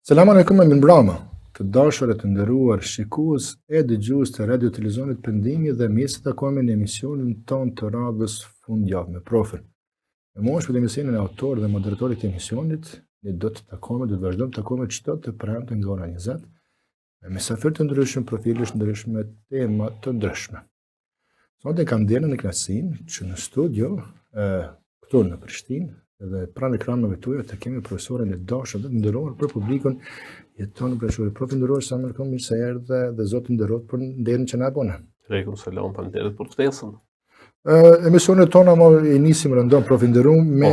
Selam aleikum e mirëmbrëma, të dashur e të nderuar shikues e dëgjues të Radio Televizionit Pendimi dhe mirë takojmë në emisionin ton të radhës fundjavë me profin. Me mua është emisionin e autor dhe moderatorit të emisionit, ne do të vazhdojmë të takojmë çdo të premte nga ora 20 me mysafir të ndryshëm, profile të ndryshme, tema të ndryshme. Sonte kam dhënë në klasin që në studio këtu në Prishtinë dhe pranë ekranëve tuaja të kemi profesorin e dashur dhe të nderuar për publikun jeton në Prishtinë. Profi nderuar sa më mirë se erdhe dhe Zoti nderoj për nderin që na bën. Aleikum selam, faleminderit për ftesën. Emisionet tona i nisim rëndom profi nderuar me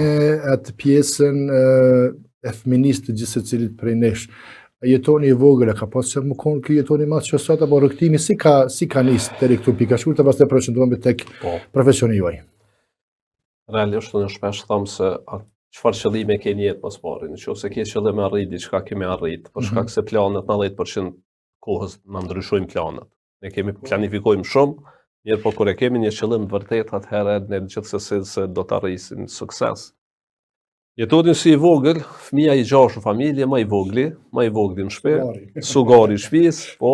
atë pjesën e fëminisë të gjithë secilit prej nesh. Jetoni i vogël, ka pas se më kon ky jetoni më që sot apo rrugtimi si ka nis deri këtu pika shkurtë pastaj përshëndohemi tek profesioni juaj. Realisht unë shpesh them se çfarë qëllime ke në jetë pas pari, nëse ke qëllim me arrit diçka kemi arrit, për shkak se planet 90% kohës na ndryshojmë planet. Ne kemi planifikojmë shumë, mirë po kur e kemi një qëllim të vërtet atëherë ne gjithsesi se do të arrisim sukses. Jetoni si i vogël, fëmia i gjashtë në familje, më i vogli në shtëpi, sugari i shtëpisë, po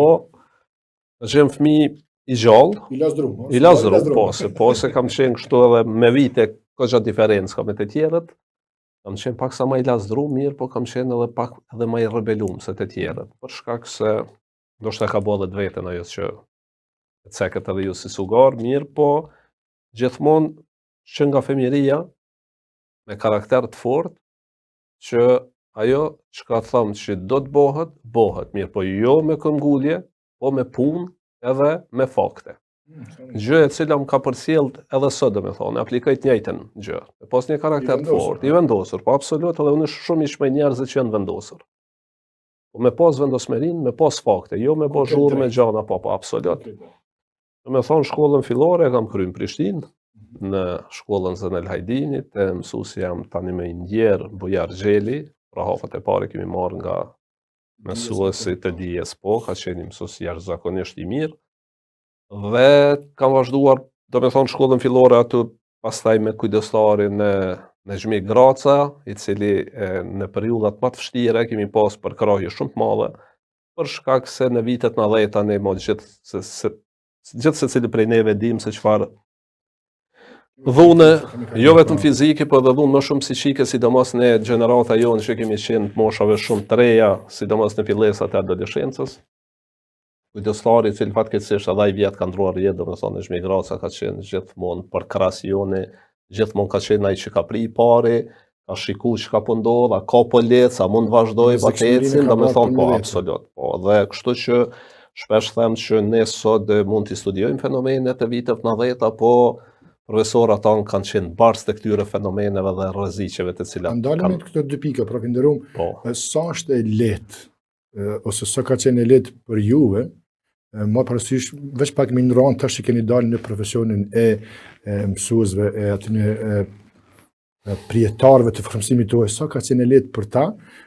është fëmijë i gjallë, i lazdru, po se kam qenë kështu edhe me vite ka diferencë ka me të tjerët, kam qenë pak sa më i lazdru, mirë, po kam qenë edhe pak edhe më i rebelum se të tjerët, për shkak se ndoshta ka bëllë të vetën ajo që të cekët edhe ju si sugar, mirë, po gjithmonë që nga fëmijëria me karakter të fortë, që ajo që ka thëmë që do të bëhet, mirë, po jo me këmbgulje, po me punë edhe me fakte. Gjë e cila më ka përcjellë edhe sot, domethënë, aplikoj të njëjtën gjë. Pas një karakter të fortë, i vendosur, po absolut, edhe unë shumë i shmej njerëzve që janë vendosur. Po me pas vendosmërinë, me pas fakte, jo me bë zhurmë me gjana, po absolut. Domethënë, shkollën fillore kam kryer në Prishtinë, në shkollën Zënel Hajdinit, e mësuesi jam tani më i ndjer Bujar Xheli, pra hafat e parë kemi marrë nga mësuesi të dijes, po ka qenë mësues jashtëzakonisht i mirë. Dhe kam vazhduar, domethënë shkollën fillore aty, pastaj me kujdestarin në Xhmi Graca, i cili në periudhat më të vështira kemi pas përkrahje shumë të madhe, për shkak se në vitet 90 ne mo gjithë secili prej neve dim se çfarë dhune, jo vetëm fizike, po edhe dhunë më shumë psiqike, sidomos në gjenerata jonë që kemi qenë të moshave shumë të reja, sidomos në fillesat e adoleshencës. Kujdestari, i cili fatkeqësisht edhe ai vjet ka ndruar jetë, domethënë në Xhmi Graca ka qenë gjithmonë për krahas jone, gjithmonë ka qenë ai që ka pri pari, ka shikuar çka po ndodh, a ka po lehtë, sa mund vazhdoj patecin, domethënë po absolut. Po, dhe kështu që shpesh them që ne sot mund të studiojmë fenomenet e viteve 90, po profesorat tanë kanë qenë barës të këtyre fenomeneve dhe rreziqeve të cilat ndalemi këto dy pika, profi nderuar, sa është e lehtë ose sa ka qenë e lehtë për juve, më parasysh veç pak më ndron tash që keni dalë në profesionin e mësuesve e atyre prijetarëve të frymësimit tuaj, sa ka qenë e lehtë për ta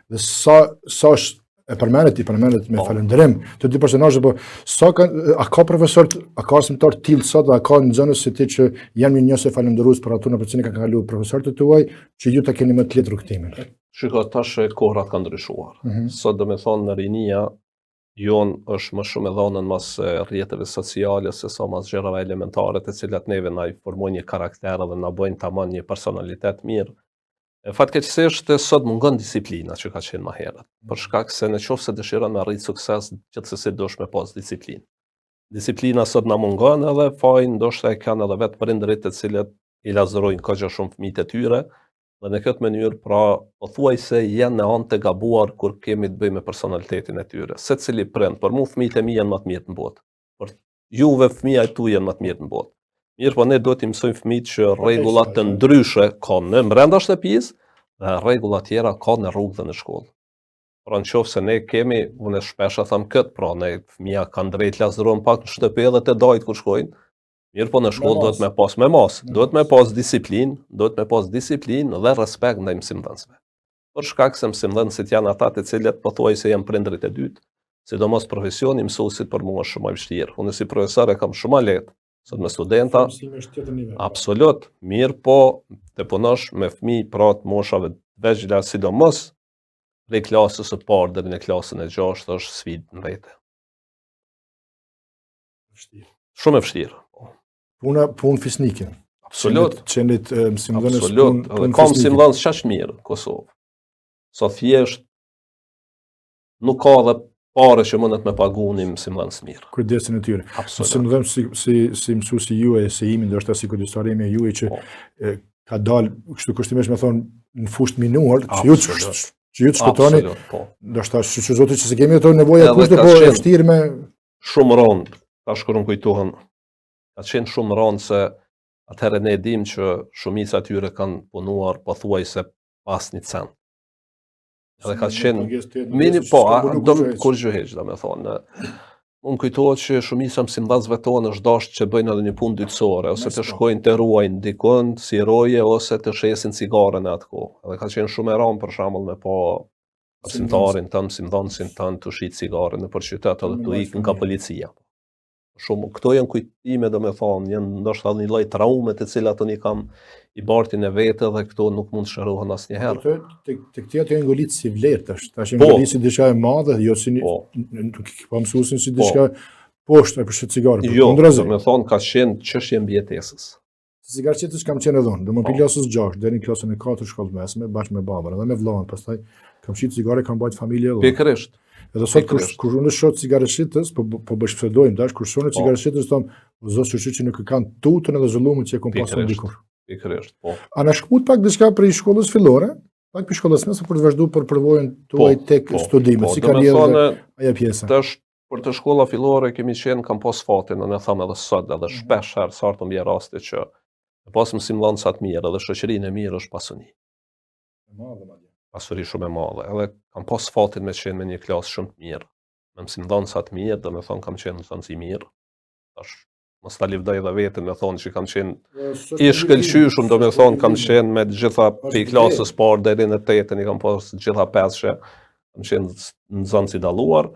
dhe sa është e përmendet me falënderim të dy personazhe, po sa a ka profesor, a ka arsimtar të tillë sot, a ka nxënës si ti që janë njëse falënderues për ato në përcini ka kaluar profesorët të tuaj, që ju ta keni më të lehtë rrugtimin? Shiko, tash kohrat kanë ndryshuar. Sot domethënë në rinia jonë është më shumë e dhënën mas rrjeteve sociale se sa mas gjërave elementare të cilat neve na i formojnë një karakter dhe na bëjnë tamam një personalitet mirë. Fatkeqësisht sot mungon disiplina që ka qenë më herët, për shkak se nëse dëshiron me arrit sukses, gjithsesi dush me pas disiplinë. Disiplina sot na mungon edhe fajin ndoshta e kanë edhe vetë prindërit të cilët i lazërojnë kogja shumë fëmijët e tyre, dhe në këtë mënyrë pra pothuajse janë në anë të gabuar kur kemi të bëjmë me personalitetin e tyre. Secili prind, për mua fëmijët e mi janë më të mirë në botë. Për juve fëmijët e tu janë më të mirë në botë. Mirë, po ne do t'i mësojmë fëmijët që rregullat të ndryshe ka në brenda shtëpisë dhe rregulla tjera ka në rrugë dhe në shkollë. Pra nëse ne kemi, unë shpesh e them këtë, pra ne fëmija kanë drejt lazdrohen pak në shtëpi edhe të dajt kur shkojnë, mirë po në shkollë duhet me pas duhet me pas disiplinë dhe respekt ndaj mësimdhënësve. Për shkak se mësimdhënësit janë ata të cilët pothuajse janë prindërit e dytë, sidomos profesioni i mësuesit për mua është shumë më i vështirë. Unë si profesor e kam shumë më lehtë. Sot me studenta, absolut, mirë po të punosh me fëmijë pra të moshave vegjëla, sidomos prej klasës së parë deri në klasën e 6 është sfidë në vete. Shumë e vështirë. Punë fisnike. Absolut. Qenit mësimdhënës Absolut. Edhe ka mësimdhënës qaq mirë në Kosovë. Sa thjesht nuk ka dhe pare që mundet me pagu një mësimdhënës mirë. Kujdesin e tyre. Absolut. Mësimdhënës si mësuesi juaj, se imi, ndoshta si kujdestarimi juaj që ka dalë, kështu kushtimesh me thonë, në fusht minuar, që ju të shpëtoni, ndoshta që zoti që se kemi ato nevoja kushte, po e vështirë me... Shumë rëndë, ta shkërën kujtohen, ka qenë shumë rëndë se atëherë ne dim që shumica tyre kanë punuar pothuajse pas një cent. Edhe ka qenë kur gjuheq, do me thonë. Unë kujtohet që shumica mësimdhënësve tonë është dashur që bëjnë edhe një punë dytësore, ose të shkojnë të ruajnë dikon si roje, ose të shesin cigaren atë kohë. Edhe ka qenë shumë e rëndë për shembull me pa mësimtarin tënë, mësimdhënësin tënë të shit cigaren nëpër qytet edhe të ikën nga policia. Shumë, këto janë kujtime, do me thonë, janë ndoshta një lloj traume të cilat unë kam i bartin e vete dhe këto nuk mund shërohen asnjëherë. Të këtia të janë ngolitë si vlerë tash. Tash janë ngolitë si diçka e madhe, jo si po mësuesin si diçka poshtë për shit cigare. Jo, do me thonë ka qenë çështje mbijetesës. Cigaretetës kam qenë edhe unë, do më pi klasës 6 deri në klasën e 4 shkollë mesme, bashkë me babën edhe me vllahën, pastaj kam shit cigare, kam bajt familje edhe. Pikërisht. Edhe sot kur unë shoh cigaretës, po bashkëpsedojmë dash kur shoh cigaretës thon, zot që nuk kanë tutën edhe zhullumin që e kam pasur dikur. Pikërisht, po. A na shkput pak diçka për shkollës fillore, pak për shkollës mesme për të vazhduar për përvojën tuaj tek studimet, si karrierë ajo pjesa. Tash për të shkolla fillore kemi qenë kam pas fatin, ne them edhe sot edhe shpesh herë sa të mbje raste që pas mësimdhënësa të mirë edhe shoqërinë e mirë është pasuni. Pasuri shumë e madhe. Edhe kam pas fatin me qenë me një klasë shumë të mirë. Me mësimdhënësa të mirë, do me thonë kam qenë mësimdhënës i mirë. Tash mos ta livdoj edhe veten me thonë që kam qenë i shkëlqyshëm, do me thonë kam qenë me të gjitha prej klasës parë deri në 8-ën, i kam pas të gjitha 5-shë, kam qenë në nxënës i dalluar,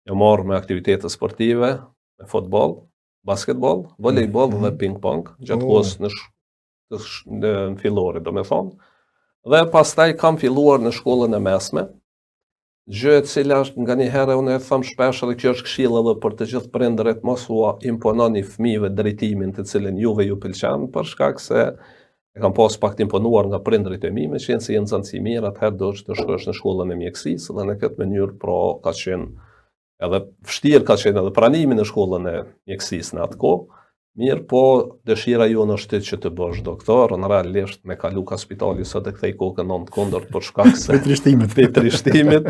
jam marrë me aktivitete sportive, me futboll, basketball, volejboll dhe ping-pong, gjatë kohës në fillore, do me thonë. Dhe pastaj kam filluar në shkollën e mesme, gjë e cila nga një herë unë e them shpesh edhe kjo është këshill edhe për të gjithë prindërit, mos u impononi fëmijëve drejtimin të cilën juve ju pëlqen, për shkak se e kam pas pak të imponuar nga prindërit e mi, me qenë se janë nxënës i mirë, atëherë do të shkosh në shkollën e mjekësisë dhe në këtë mënyrë ka qenë edhe vështirë, ka qenë edhe pranimi në shkollën e mjekësisë në atë kohë. Mirë, po dëshira jonë është që të bësh doktor, në realisht me kalu ka spitali sot e kthej kokën nënt kundërt për shkak se trishtimit.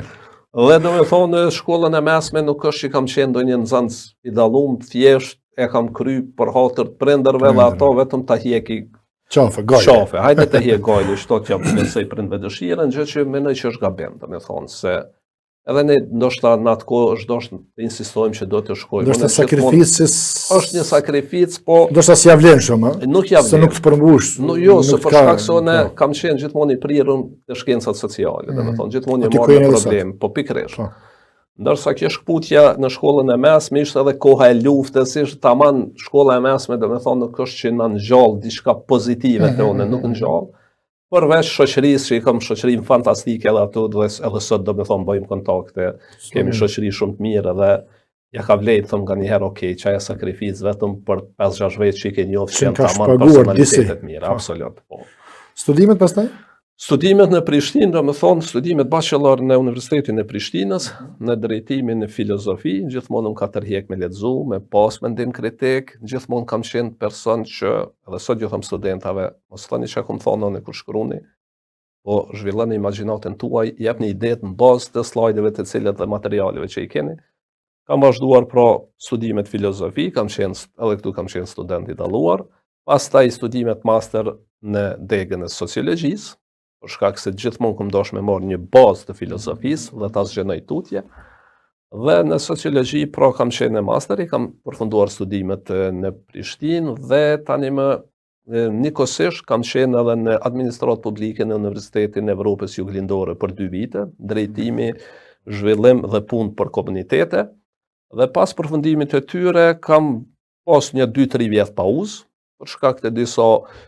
Dhe do me thonë në shkollën e mesme nuk është që kam qenë ndonjë nxënës i dallum, thjesht e kam kry për hatër të prindërve dhe ato vetëm ta hieki qafe. Hajde të hiek gajli, shto që mësoj prindëve dëshirën, gjë që mendoj që është gabim, do me thonë se edhe ne ndoshta në atë kohë është dashur të insistojmë që do të shkojmë. Ndoshta sakrificë është një sakrificë, po ndoshta si ja vlen shumë, nuk ja vlen. Se nuk të përmbush. Jo, se për shkak se unë kam qenë gjithmonë i prirur te shkencat sociale, domethënë gjithmonë jam marrë problem, po pikërisht. Ndërsa kjo shkputja në shkollën e mesme ishte edhe koha e luftës, ishte tamam shkolla e mesme, domethënë nuk është që na ngjall diçka pozitive te unë, nuk ngjall. Përveç shoqërisë, që i kam shoqërinë fantastike edhe ato, edhe sot do me thonë bëjmë kontakte, kemi shoqëri shumë të mirë edhe ja ka vlejtë thëmë nga njëherë, okej, qaja sakrificë vetëm për 5-6 vjetë që i ke njofë që janë tamam personalitetet mirë, absolut. Studimet pastaj? Studimet në Prishtinë, do me thonë, studimet bachelor në Universitetin e Prishtinës, në drejtimin e filozofi, gjithmonë më ka tërhjek me lexu, me pas mendim kritik, gjithmonë kam qenë person që, edhe sot ju thëmë studentave, mos thoni që kom thonë në kur shkruni, po zhvilloni imagjinatën tuaj, jepni idetë në bazë të slajdeve të cilat dhe materialeve që i keni. Kam vazhduar pra studimet filozofi, edhe këtu kam qenë student i dalluar, pastaj studimet master në degën e sociologjisë, për shkak se gjithmonë kam dashur me marrë një bazë të filozofisë dhe ta zgjenoj tutje. Dhe në sociologji pra kam qenë në master, kam përfunduar studimet në Prishtinë dhe tani më njëkohësisht kam qenë edhe në administratë publike në Universitetin e Evropës Juglindore për 2 vite, drejtimi, zhvillim dhe punë për komunitete. Dhe pas përfundimit të tyre kam pas një 2-3 vjet pauzë, për shkak të disa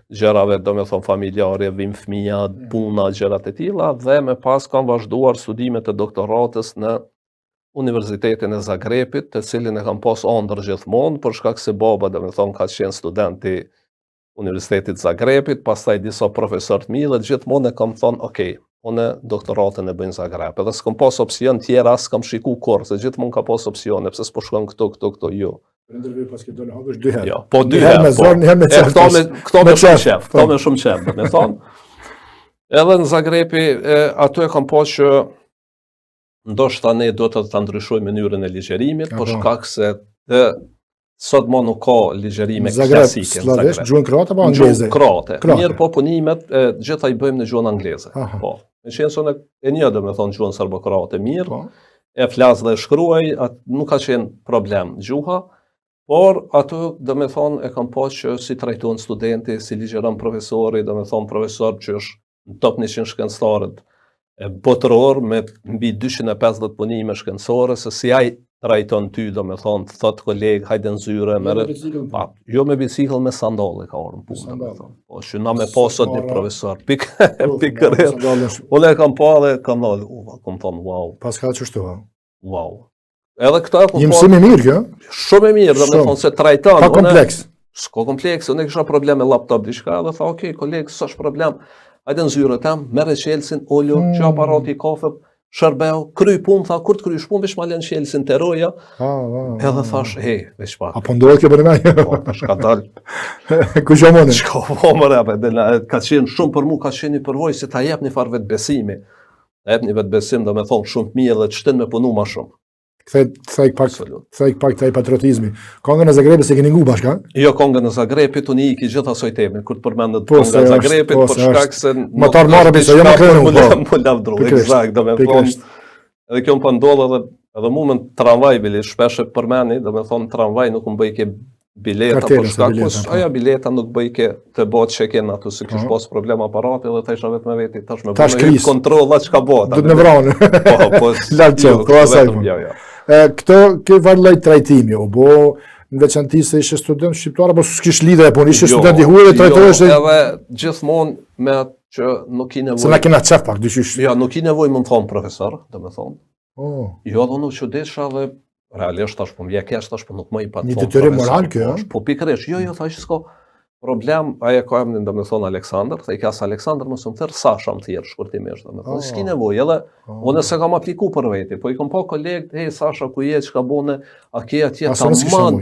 gjërave, domethënë familjare, vim fëmia, puna, gjërat e tilla, dhe më pas kam vazhduar studimet e doktoratës në Universitetin e Zagrebit, të cilin e kam pas ëndër gjithmonë, për shkak se baba, domethënë, ka qenë student i Universitetit Zagrebit, pastaj disa profesor të mirë, dhe gjithmonë e kam thonë, okay, unë doktoratën e bëj në Zagreb. Edhe s'kam pas opsion tjera, s'kam shiku kurrë, se gjithmonë ka pas opsione, pse s'po shkon këto, jo. Prindërve pas ke dole hapësh 2 herë. Jo, po 2 herë. Me zonë, një herë me qef. Këto me shumë qef, këto me shumë qef, me thonë. Edhe në Zagrebi, aty e kam pas që ndoshta ne do të ndryshojmë mënyrën e ligjerimit, për shkak se sot më nuk ka ligjerime klasike në Zagreb. Gjuhën kroate apo angleze? Gjuhën kroate. Mirë, po punimet gjitha i bëjmë në gjuhën angleze. Po. Në qenë se e një domethënë gjuhën serbo-kroate mirë, e flas dhe shkruaj, nuk ka qenë problem gjuha, por aty domethënë e kam pas që si trajtohen studenti, si ligjeron profesori, domethënë profesor që është në top 100 shkencëtarët botëror me mbi 250 punime shkencore, se si ai trajton ty, domethënë, thot koleg, hajde në zyre, jo me bicikl, me sandalle ka orën punë, domethënë. Po që na me pasot një profesor, pikërisht. Unë e kam pa dhe kam thonë, wow. Pas ka çështu, wow. Edhe këta një mësim i mirë kjo? Shumë e mirë, domethënë se trajton. Pa kompleks. S'ka kompleks, unë kisha problem me laptop diçka, dhe tha, okay, koleg, s'është problem. Hajde në zyre tam, merre qelsin, olo, që aparati kafe, shërbeu, kryj punë, tha, kur të kryjsh punë, veç ma lën qelsin të roja. Edhe thash, veç pak. Apo ndohet kjo për me? Po, shka dal. Ku që mëne? Shka mëre, ka qenë shumë për mu, ka qenë një përvoj, se ta jep një farë vetë besimi. Ta jep një vetë besim, do me thonë, shumë të mirë dhe të shtin me punu ma shumë. Kthej pak të patriotizmi. Kongën e Zagrebit se keni ngu bashka? Jo, kongën e Zagrebit, unë i ki gjitha soj temi, kur të përmendet kongën e Zagrebit, për shkak se... Më tarë marë bëjse, jo më krenu. Më lavdru, exakt, do me thonë. Edhe kjo më pëndodhe edhe mu me tramvaj bili, shpeshe përmeni, do me thonë tramvaj nuk më bëjke bileta, për shkak aja bileta nuk bëjke të botë që kena atu, se kish pas problem aparati, dhe ta isha vetë me veti, tash me bëjme hytë kontrola që ka botë. Du të në vranë. Po, asaj. Kjo varloj trajtimi, o bo në veçanti se ishe student shqiptar, apo s'kish lidhe e punë, ishe student i huaj dhe trajtojsh e... Edhe gjithmonë me që nuk i nevoj... Se na kena qef pak, dyshysh. Ja, nuk i nevoj më thonë profesor, dhe me thonë. Jo, dhe nuk që desha dhe realisht tash po m'vje kesh, tash po nuk më i pa të thonë profesor. Një detyrim moral kjo, po pikërisht, jo, thash s'ko problem, aje ka emnin dhe me thonë Aleksandr, dhe i kasë Aleksandr më sëmë thërë Sasha më thjerë shkurtimisht, dhe me thonë, s'ki nevoj, edhe unë se kam apliku për veti, po i kom pa kolegët, hej Sasha, ku jetë, që ka bone, a ke atje ta manë,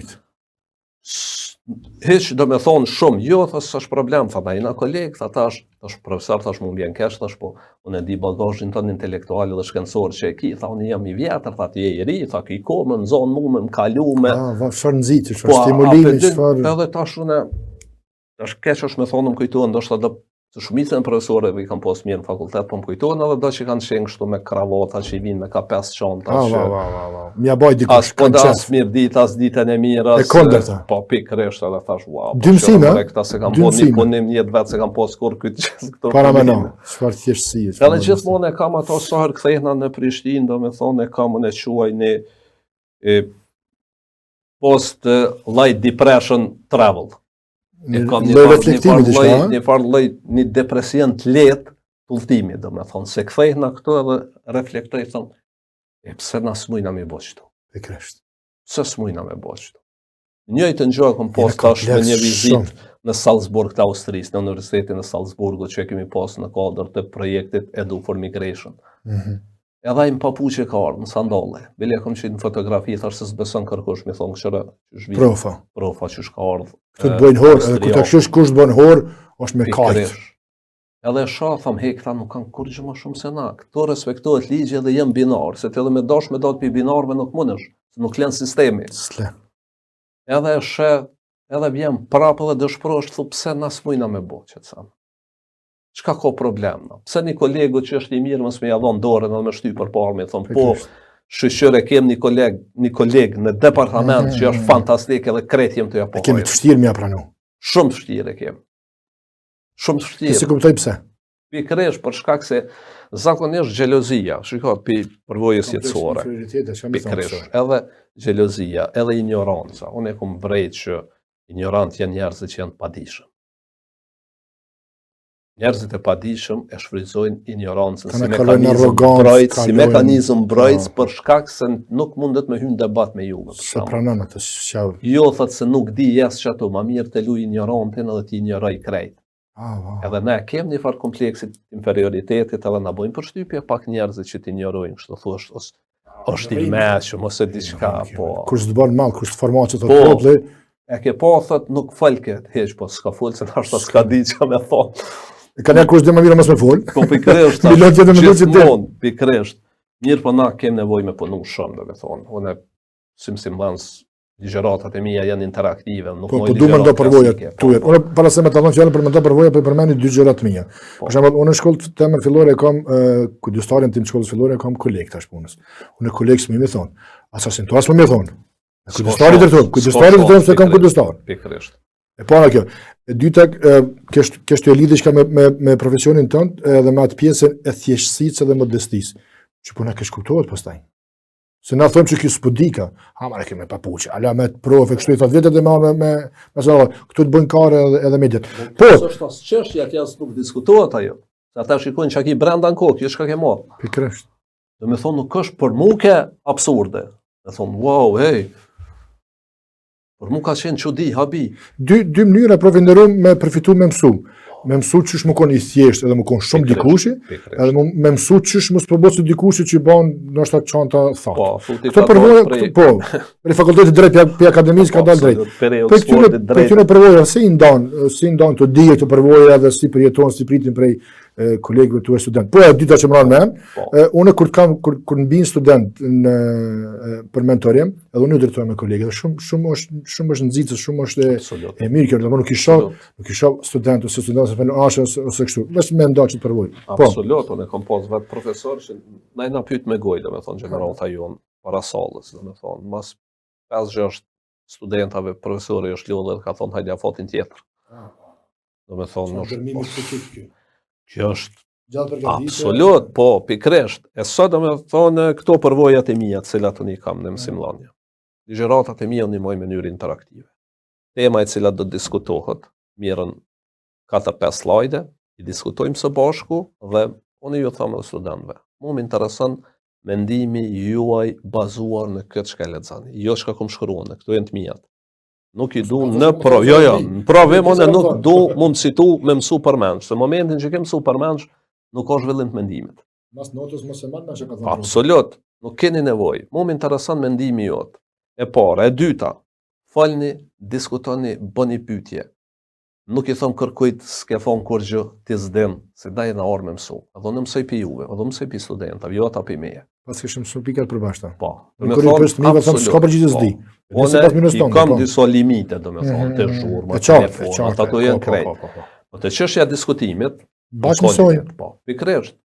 heq, dhe me thonë shumë, jo, thasë është problem, tha da ina kolegë, tha tash profesor, tash mu mbjen kesh, tash po, unë e di bagazhin tënë intelektuali dhe shkencor që e ki, tha unë jam i vjetër, tha ti e i ri, tha ki komë, në zonë mu me më kalu me... Shfarë nëzitë, shfarë stimulimi, shfarë... Edhe tash unë tash keq është me thonë më kujtohen, ndoshta do të shumicën e profesorëve i kam pas mirë në fakultet, po më kujtohen edhe do që kanë qenë kështu me kravata që i vinë me ka 5 çanta. Mja baj dikush. As po as mirë ditë, as ditën e mirë, as po pikërisht edhe thash wow. Dy mësime, këta se kam bën një punim një vetë se kam pas kur këto. Para më no, çfarë thjeshtësie. Edhe gjithmonë e kam ato sa herë kthehna në Prishtinë, domethënë e kam unë quaj në post light depression travel. E kam një farë lloj, një depresion të lehtë të udhëtimit, domethënë se kthehna këto edhe reflektoj thonë, pse na smujna me bëj kështu? Pikërisht. Pse smujna me bëj kështu? Njëjtën gjë kam pas tash me një vizitë në Salzburg të Austrisë, në Universitetin e Salzburgut që kemi pas në kuadër të projektit Edu for Migration. Edhe ai më papuçe ka ardhur në sandalle. Bile kam qenë në fotografi, thash se s'beson kërkosh, më thon këshira, profa që ka ardhur. Këtu të bëjnë hor, edhe ku të kshosh kush të bën hor, është me kaq. Edhe shoh tham, këta nuk kanë kur gjë më shumë se na. Këto respektohet ligji dhe janë binar, se ti edhe me dash me dot pi binarëve nuk mundesh, se nuk lën sistemi. S'lën. Edhe edhe vjen prapë dhe dëshpërosh, thu pse na smujna me boçet sa. Çka ka problem? Pse një kolegu që është i mirë mos më ia dhon dorën edhe më shtyp përpara më thon po shqyre kem një koleg në departament që është fantastik edhe krejt jem të ja pohoj. Kemi të vështirë më pranu. Shumë të vështirë kem. Shumë të vështirë. Si kuptoj pse? Pikërisht për shkak se zakonisht xhelozia, shikoj përvojës jetësore. Pikërisht, edhe xhelozia, edhe ignoranca. Unë e kam vrejt që Ignorant janë njerëzit që janë padijshëm. Njerëzit e padijshëm e shfrytëzojnë ignorancën si mekanizëm mbrojtës për shkak se nuk mundet me hyrë në debat me ju. Se pranon atë shau. Jo thotë se nuk di jes çato, më mirë të luaj ignorantin edhe ti ignoroj krejt. Edhe ne kemi një farë kompleksit inferioritetit edhe na bëjmë përshtypje pak njerëzit që t'ignorojnë, kështu thosh është i mëshëm ose diçka, po. Kush të bën mall, kush të formon çto populli. E ke po thot nuk folke heq, po s'ka fol se ndoshta s'ka di çka më thon. E kanë kush dhe më mirë mos me fol. Po pikërisht. Pikërisht. Mirë po na kemi nevojë me punu shumë, do të thonë. Unë si mbans ligjëratat e mia janë interaktive, nuk mund të do mendo përvoja tuaj. Unë para se më të thonë fjalën për mendo përvoja, po i përmend dy gjëra të mia. Për shembull, unë në shkollë temën fillore kam kujdestarin tim shkollës fillore kam koleg tash punës. Unë koleg më thon, asasintuas më thon. Kujdestari dërton se kam kujdestar. Pikërisht. E para kjo. E dyta, kështu e lidhë shka me profesionin tënd edhe me atë pjesën e thjeshtësisë dhe modestisë. Që puna kesh kuptohet pastaj. Se na thonë që kjo s'podika, mare kemi papuqe, ala me profe, kështu i thot vetet e me këtu të bëjnë kare edhe mediat. Po, është as çështja që as nuk diskutohet ajo. Se ata shikojnë çka ki brenda në kokë, jo çka ke marr. Pikërisht. Do me thonë nuk është për mua ke absurde. Me thonë, wow, hey. Por mu ka qenë çudi, habi. Dy mënyra provenderon me përfitu me mësu. Me mësu qysh më konë i thjesht edhe më konë shumë dikushi, edhe me mësu qysh më s'përbosë dikushi që i banë nështë atë qanta thatë. Këto përvoja, po, për i fakultetit drejt për akademisë ka dalë drejt. Për këtyre përvoja, si i ndanë të dije të përvoja dhe si përjetonë, si pritin prej kolegëve të student. Po e dyta që më ranë me em, unë kur mbin student për mentorim, edhe unë u drejtoj me kolegë, dhe shumë është nxitës, shumë është e mirë kjo, dhe nuk isha student ose student ose kështu, vetëm me nda që të përvoj. Absolut, unë kam pas vetë profesor që na pyet me gojë, domethënë gjenerata jon para sallës, domethënë, mas 5-6 studentave profesori është lodhur ka thonë hajde afatin tjetër. Domethënë, kjo është absolut, po, pikërisht. E sot domethënë këto përvojat e mia, të cilat unë i kam në mësimdhënie. Ligjëratat e mia unë i moj në mënyrë interaktive. Tema e cila do të diskutohet, mirën 4-5 slajde, i diskutojmë së bashku dhe unë ju thamë dhe studentëve. Mu më intereson mendimi juaj bazuar në këtë çka lexoni, jo çka kom shkruar, këto janë të mijat. Nuk i du në provim, unë nuk du mu më citu me mësu përmenç, se momentin që kem mësu përmenç, nuk ka zhvillim të mendimit. Mas notës mos e marrë me që ka thënë. Absolut, nuk keni nevojë. Mu më intereson mendimi jot. E para, e dyta, falni, diskutoni, bëni pyetje. Nuk i thon kërkujt s'ke thon kur gjë ti s'din, se daj na orë me mësu. Edhe unë mësoj pi juve, edhe mësoj pi studentave, jo ata pi meje. Pas kishim mësu pikat përbashkëta. Po. Me thonë, s'ka përgjigje s'di. Unë i kam disa limite, do me thonë, të zhurma, telefonat, ato janë krejt. Po të çështja e diskutimit, bashkë mësojnë. Po, pikërisht.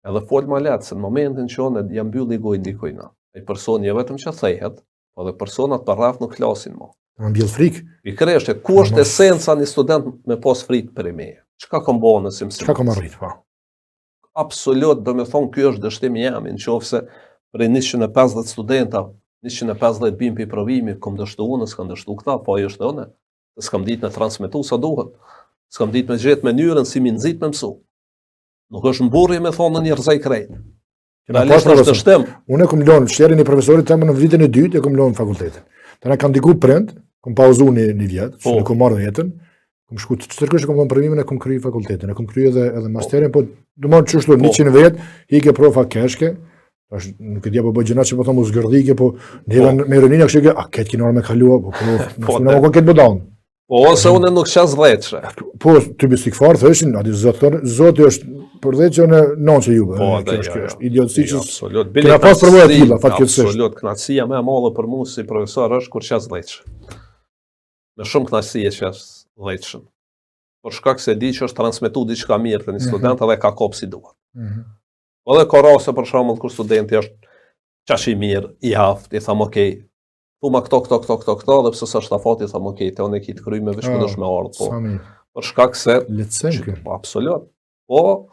Edhe fol më lehtë se në momentin që unë jam mbylli gojën dikujt. Ai personi jo vetëm që thehet, po edhe personat për rreth nuk flasin më. Më mbjell frikë. Pikërisht, ku është esenca një student me pas frikë për meje? Çka kam bënë si mësim? Çka kam arrit, po. Absolut, do me thonë, ky është dështimi jam, nëse prej 150 studenta 150 bim për provimi, kom dështu unë, s'kam dështu këta, po ajo është unë, s'kam ditë me transmetu sa duhet, s'kam ditë me gjetë mënyrën si mi nxit me mësu. Nuk është mburrje me thonë në njerëzaj krejt. Realisht është dështim. Unë e kom lënë shterin e profesorit temë në vitin e dytë, e kom lënë fakultetin. Tani kam diku prind, kom pauzu një vjet, që nuk kom marrë jetën, kom shku të tërkësh kom provimin e kom kryer fakultetin, e kom kryer edhe masterin, po domon çështu 100 vet, ikë profa keshke. Nuk e dia po bëj gjëna që po thonë zgërdhike, po ndjeven me ironinë kështu që a ket që normë kalua, po nuk më ket bodon. Po ose unë nuk qas dhëçë. Po ty bi sikfar thëshin, aty zoti është për dhëçë në nonçë juve. Kjo është idiotësi që absolut. Kena pas përvojë të tilla fatkeqësisht. Absolut, kënaqësia më e madhe për mua si profesor është kur qas dhëçë. Me shumë kënaqësi e qas dhëçën. Por shkak se di që është transmetuar diçka mirë te një student edhe ka kopë si duhet. Edhe ka raste për shembull kur studenti është qash i mirë, i aftë, i tham okay, thuma këto, dhe pse s'është afati, tham okay, te unë e ki të kryj me veç ku dosh me ardh, po. Për shkak se lehtësim. Absolut. Po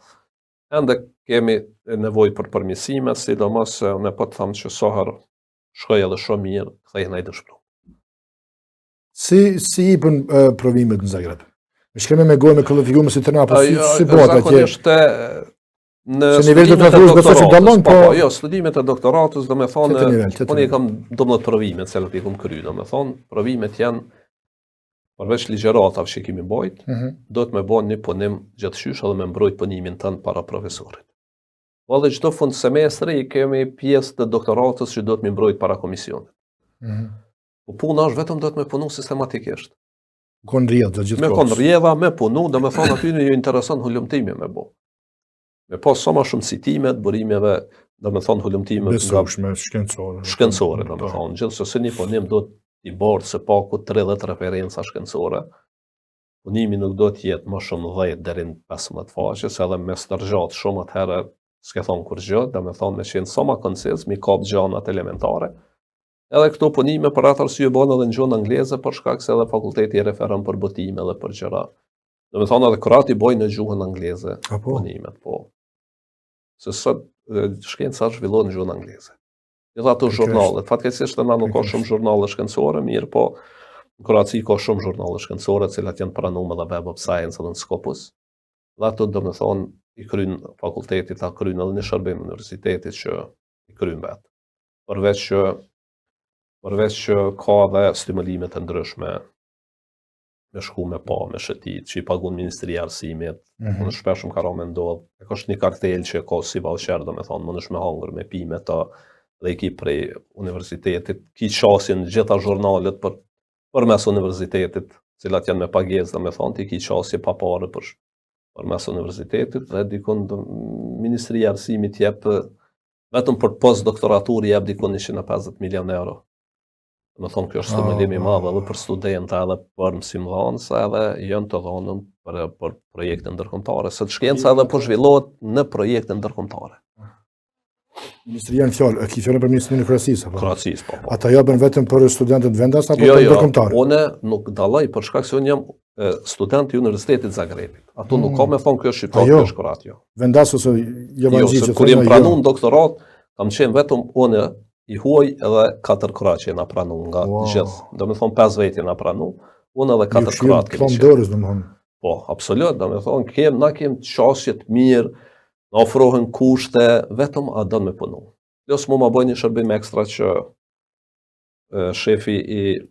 ende kemi nevojë për përmirësime, sidomos se unë po të them që sa herë shkoj edhe shumë mirë, kthej ndaj dëshpëruar. Si i pën provimet në Zagreb? Me shkreme me gojë me kvalifikume si të na, po si bëhet atje? Në studimet e doktoratës, jo, studimet e doktoratës, do me thonë, unë i kam 12 provimet, se i kam kry, do me thonë, provimet janë, përveç ligjeratave që kemi bojt, do të me bo një punim gjatëqysh edhe me mbrojt punimin tënë para profesorit. Po dhe çdo fund semestri kemi pjesë të doktoratës që do të me mbrojt para komisionit. Po puna është vetëm do të me punu sistematikisht. Kon rrjedh gjithë me kon rrjedha, me punu, do me thonë aty ju intereson hulumtimi me bo. Me pas sa më shumë citimet, burimeve, do me thonë hulumtimet nga shkencore, do me thonë, gjithsesi një punim do t'i bërë se paku 30 referenca shkencore. Punimi nuk do t'jetë më shumë 10 deri në 15 faqe, se edhe me stërgjat shumë atëherë s'ke thonë kur gjë, do me thonë me qenë sa më koncis, mi kap gjanat elementare. Edhe këto punime për atë arsye bën edhe në gjuhën angleze, për shkak se edhe fakulteti i referon për botime dhe për gjëra. Do me thonë edhe kurati bojnë në gjuhën angleze punimet, po. Se sot shkenca zhvillohet në gjuhën angleze. Edhe ato zhurnalet, fatkeqësisht na nuk ka shumë zhurnale shkencore, mirë, po në Kroaci ka shumë zhurnale shkencore, të cilat janë pranuar edhe Web of Science edhe në Scopus. Dhe ato do me thonë i kryen fakultetit, ta kryen edhe në shërbim universitetit që i kryen vetë. Përveç që ka dhe stimulime të ndryshme me shku me pa, me shëtit, që i pagun Ministri i Arsimit, më në shpeshëm ka ra me ndodh, e ka është një kartel që ka si vaucher, do me thonë, më në shme hangër me pime ta, dhe i ki prej universitetit, ki qasin gjitha zhurnalet për mes universitetit, cilat janë me pagjes, do me thonë, ti ki qasje pa pare për mes universitetit, dhe dikon Ministri i Arsimit jep, vetëm për postdoktoratur jep dikon 150 milion euro. Më thonë, kjo është stimulimi madh edhe për studenta edhe për mësimdhënësa edhe janë të dhënën për projekte ndërkombëtare. Se shkenca edhe po zhvillohet në projekte ndërkombëtare. Ministria në fjalë, ki fjalën për Ministrinë e Kroacisë apo? Kroacisë, po. Ata japën vetëm për studentët vendas apo për ndërkombëtar? Jo, unë nuk dalloj për shkak se unë jam student i Universitetit Zagrebit. Ato nuk ka me thonë kjo është shqiptar, kjo është kroat, jo. Vendas ose javanxhi që kur jam pranuar në doktorat, kam qenë vetëm unë i huaj edhe 4 kroat që jena pranu nga gjithë. Do me thonë 5 vetë jena pranu, unë edhe 4 kroat kemi qenë. Po, absolut, do me thonë, na kem qasjet mirë, na ofrohen kushte, vetëm a do me punu. Plus mu ma bëj një shërbim ekstra që shefi i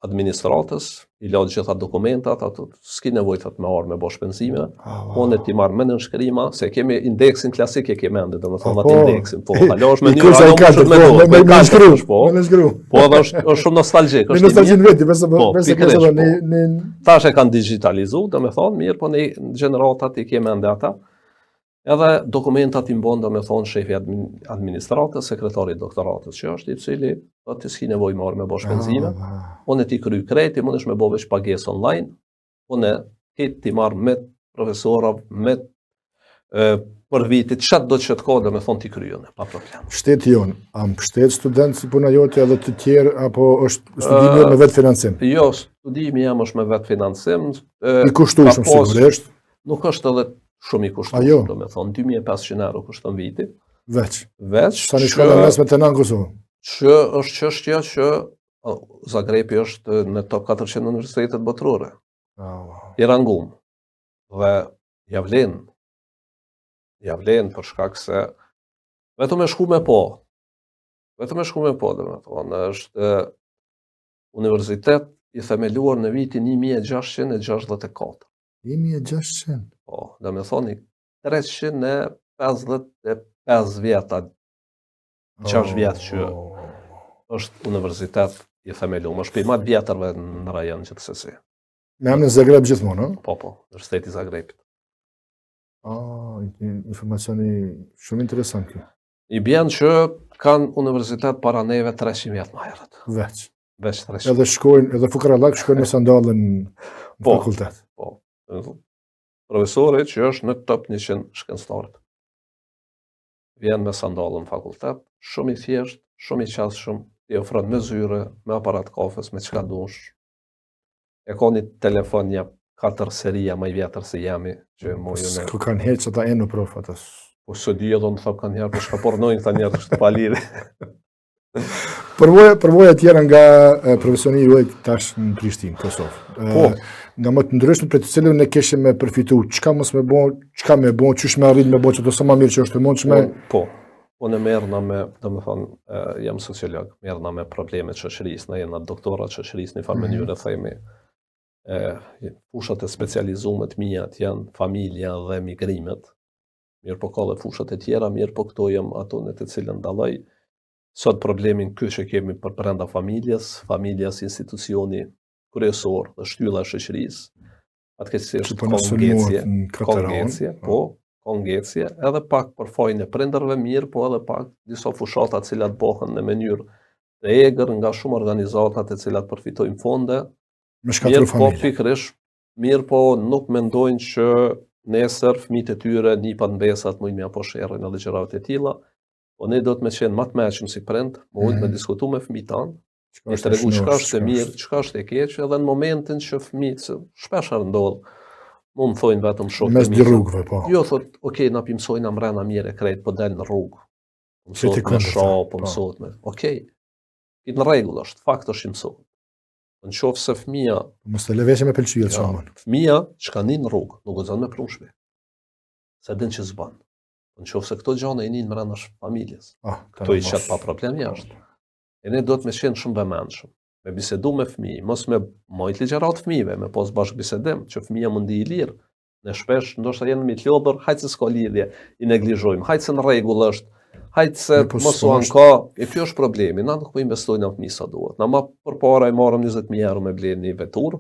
administratës, i la gjitha dokumentat, ato s'ki nevojtat me arë me bo shpenzime, unë ti marrë me në nshkrima, se kemi indeksin klasik e kemi ende, do me thonë atë indeksin, po, halo është me një rano me nshkru, po edhe është shumë nostalgjik. Me nostalgjin veti, tash e kanë digitalizu, do me thonë, mirë, po në generatat i kemi ende ata, edhe dokumentat i mbon, do me thonë, shefi administratës, sekretari doktoratës që është, i cili, do të s'ki nevoj marrë me bo shpenzime, unë ti kry kreti, unë është me bo veç pagesë online, unë ti marrë me profesora, me për vitit, qatë do që të ka, do me thonë ti kryjone, pa problem. Shteti jonë, am shtet student si puna jote edhe të tjerë, apo është studimi me vetë financim? Jo, studimi jam është me vetë financim. I kushtueshëm sigurisht? Nuk është edhe shumë i kushtueshëm, do me thonë, 2500 euro kushton viti. Veç? Sa një shkalla mesme të në Kosovë? Që është çështja që Zagrebi është në top 400 universitetet botërore. I rangum. Dhe javlen për shkak se vetëm e shku me po. Vetëm e shku me po, dhe me thonë, është universitet i themeluar në vitin 1664. 1600? Po, dhe me thoni 355 vjeta, 6 vjetë që është universitet i themeluar, është për matë vjetërve në rajon gjithsesi. Me emrin Zagreb gjithmonë, Po, Universiteti i Zagrebit. Informacioni shumë interesant kjo. I bjen që kanë universitet para neve 300 vjetë më herët. Veç 300. Edhe shkojnë, edhe fukarallak shkojnë në sandalën në fakultet. Po. Profesori që është në top 100 shkencëtarët. Vjen me sandalën në fakultet, shumë i thjesht, shumë i qasshëm, i ofron me zyre, me aparat kafes, me çka dush. E ka një telefon një 4 seria më i vjetër se jemi, që mojën e... S'ku kanë heq ata enu prof atas. Po së di edhe më thap kanë herë, po shka pornojnë këta njerë, kështë pa liri. përvoja tjera nga profesioni juaj tash në Prishtinë, Kosovë. Nga më të ndryshme për të cilën ne kishim me përfitu, çka mos me bë, çka me bë, çysh me arrit me bë çdo sa më mirë që është e mundshme. Po. Unë merrna me, domethënë, jam sociolog, merrna me problemet shoqërisë, ne jena doktorat shoqërisë në një farë mënyrë themi. Fushat e specializuara të mia janë familja dhe migrimet. Mirë po ka dhe fushat e tjera, mirë po këto jam ato në të cilën dalloj. Sot problemin ky që kemi për brenda familjas institucioni kryesor dhe shtylla e shoqërisë. Fatkeqësisht kongecje, edhe pak për fajin e prindërve mirë, po edhe pak disa fushata të cilat bëhen në mënyrë të egër nga shumë organizata të cilat përfitojnë fonde. Mirë po pikërisht, mirë po nuk mendojnë që nesër fëmijët e tyre nipat mbesat mund me apo sherrin edhe gjërat e tilla. Po ne do të më qenë më të mëshëm si prind, mund me diskutu me fëmijët tanë, me tregu çka është e mirë, çka është e keq, edhe në momentin që fëmijët shpesh ndodh, mund thonë vetëm shokë. Mes dy rrugëve, po. Jo thot, okay, na mësojnë mbrana mirë e krejt, po dal në rrugë. Mësot me shoh, po mësot me. Okay. Në rregull është, fakt është mësot. Në qoftë se fëmia, mos të lëveshë me pëlqyer çamën. Fëmia që kanë në rrugë, nuk guxon me prunë shpe. Se din që s'ban. Në qoftë se këto gjëra i nin brenda familjes. Këto i çet pa problem jashtë. E ne do të më qenë shumë vëmendshëm. Me bisedu me fëmijë, mos me mojt ligjërat fëmijëve, me pos bashkë bisedim, që fëmija mundi i lirë. Ne shpesh, ndoshta jenë mi të lodhur, hajtë se s'ka lidhje, i neglizhojmë, hajtë se në rregull është, hajtë se mos u anka, e kjo është problemi, na nuk po investojnë në fëmijë sa duhet. Na ma përpara i marrëm 20.000 euro me blenë një vetur,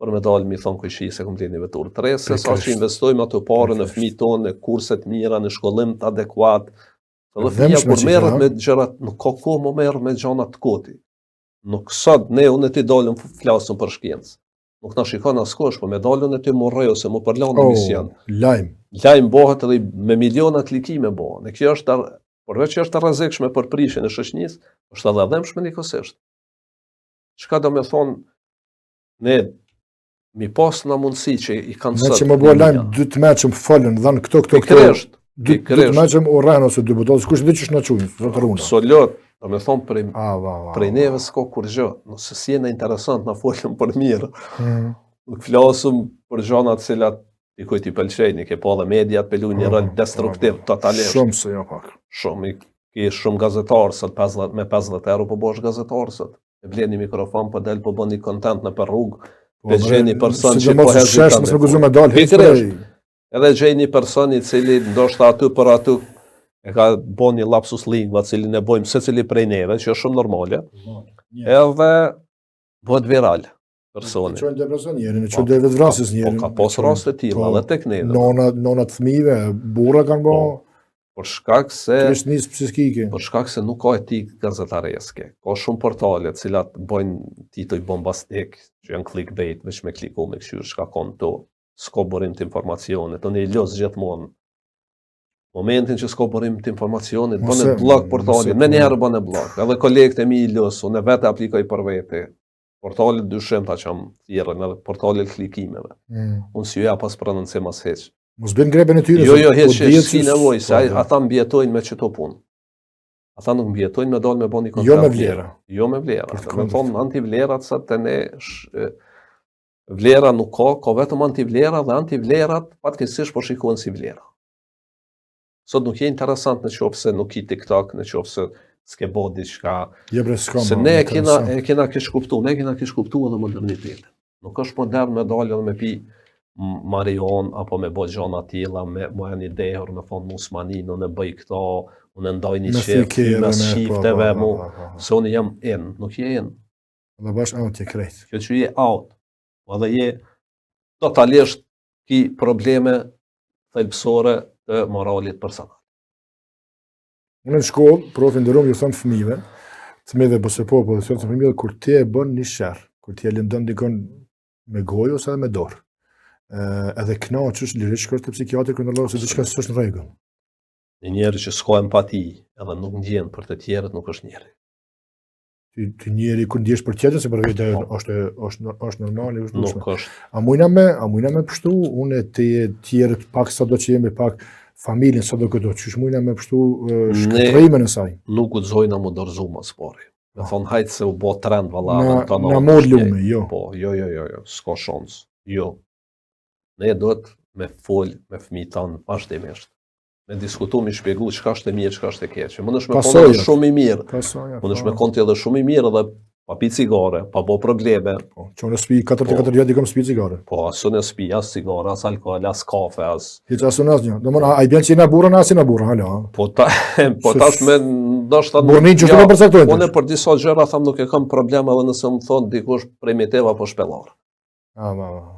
për me dalë mi thonë kujshi se kom blenë një vetur 3, se sa që investojmë ato parë në fëmijë tonë, në kurset mira, në shkollim të adekuat. Dhe fëmija kur merret me gjërat, nuk ka kohë më merr me gjëra të koti. Nuk sot ne unë ti dalëm flasëm për shkencë. Nuk na shikon askush, po me dalën e ti morrej ose më përlan në mision. Lajm bëhet edhe me miliona klikime bëhen. E kjo është përveç që është rrezikshme për prishjen e shoqënisë, është edhe dhëmshme nikosisht. Çka do të thonë ne mi pas na mundësi që i kanë sot. Ne që më bëu lajm 2 meçëm folën dhan këto. Dy meçëm urren ose dy botës, kush do të na çujnë, zotëruna. Absolut. Do me thonë prej neve s'ka kur gjë, nëse si jena interesant na folëm për mirë, nuk flasëm për gjëra të cilat dikujt i pëlqejnë, ke pa dhe mediat pelujnë një rol destruktiv totalisht. Shumë se jo pak. Shumë, ke shumë gazetarë sot me 50 euro po bosh gazetarë sot. E blen një mikrofon po del po bën një content në për rrugë, dhe gjeni person që po heziton. Edhe gjeni person i cili ndoshta aty për aty e ka bon një lapsus lingua, cilin e bojmë se cili prej neve, që është shumë normale, edhe bëhet viral personi. Në qojnë depresion njerën, në qojnë dhe vetvrasjes njerën. Po ka pos rast të tilla, edhe tek neve. Nonat fëmijëve, burra kanë bo. Për shkak se kresnis psikike. Për shkak se nuk ka etikë gazetareske. Ka shumë portale të cilat bojnë tituj bombastik, që janë clickbait, veç me kliku me këshyrë shka konë to. S'ka burim të informacionit, unë i los gjithmonë. Momentin që s'ka burim të informacionit, bënë blog portalit, me njerë bënë blog, edhe kolegët e mi i los, unë vetë aplikoj për vete, portalit dyshim ta qam tjerën, edhe portalit klikimeve. Unë si juja pas prononcim as heq. Mos bën greben e tyre. Jo, heq, s'ki nevoj, se ata mbjetojnë me qëto punë. Ata nuk mbjetojnë me dalë me bëni kontrakt. Jo me vlera. Jo me vlera. Me thonë antivlerat sa të ne vlera nuk ka vetëm antivlera dhe antivlerat fatkeqësisht po shikohen si vlera. Sot nuk je interesant në qoftë se nuk i TikTok, në qoftë se s'ke bo diçka. Se ne e kena kish kuptu, ne kena kish kuptu edhe modernitetin. Nuk është modern me dalë edhe me pi marion, apo me bo gjona tilla, me janë i dehur, me thonë musmanin, unë e bëj këto, unë ndaj një qef, me shifteve mu, se unë jam in, nuk je in. Dhe bash out je krejt. Kjo që je out, edhe je totalisht ki probleme thelbësore të moralit personal. Unë në shkollë, profi ndërum ju thonë fëmijëve, të me dhe bëse po, dhe thonë të fëmijëve, kur ti e bën një shërë, kur ti e lindon dikon me gojë ose edhe me dorë, edhe knaqësh lirisht shkërë të psikiatri këndërlohë se diçka s'është në rregull. Një njeri që s'ka empati edhe nuk ndjen për të tjerët nuk është njeri. Ti njeri kur ndjesh për tjetër se për vetë është normale, është nuk është. A mujna me pështu, unë të tjerët pak sa do që jemi pak familjen sa do këto, qysh mujna me pështu shkëtërime në saj. Nuk guxojna më dorëzu mas pari. Me thonë hajtë se u bo trend valla. Na mod lume, jo. Po, jo, s'ka shans. Jo. Ne duhet me fol me fëmijët tanë vazhdimisht. Me diskutu, me shpjegu çka është e mirë, çka është e keqe. Mund është me konë edhe shumë i mirë. Mund është me konë edhe shumë i mirë edhe pa pi cigare, pa bo probleme. Po, që unë spi 4 vjet i kam spi cigare. Po, asu në spi, as cigare, as alkohol, as kafe, as... Hiç asu në asnjë. Domthon ai bën që na burra, na si na burra, hala. Po tash me ndoshta Bonin që të përcaktojnë. Unë për disa gjëra tham nuk e kam probleme edhe nëse më thon dikush primitiv apo shpellar.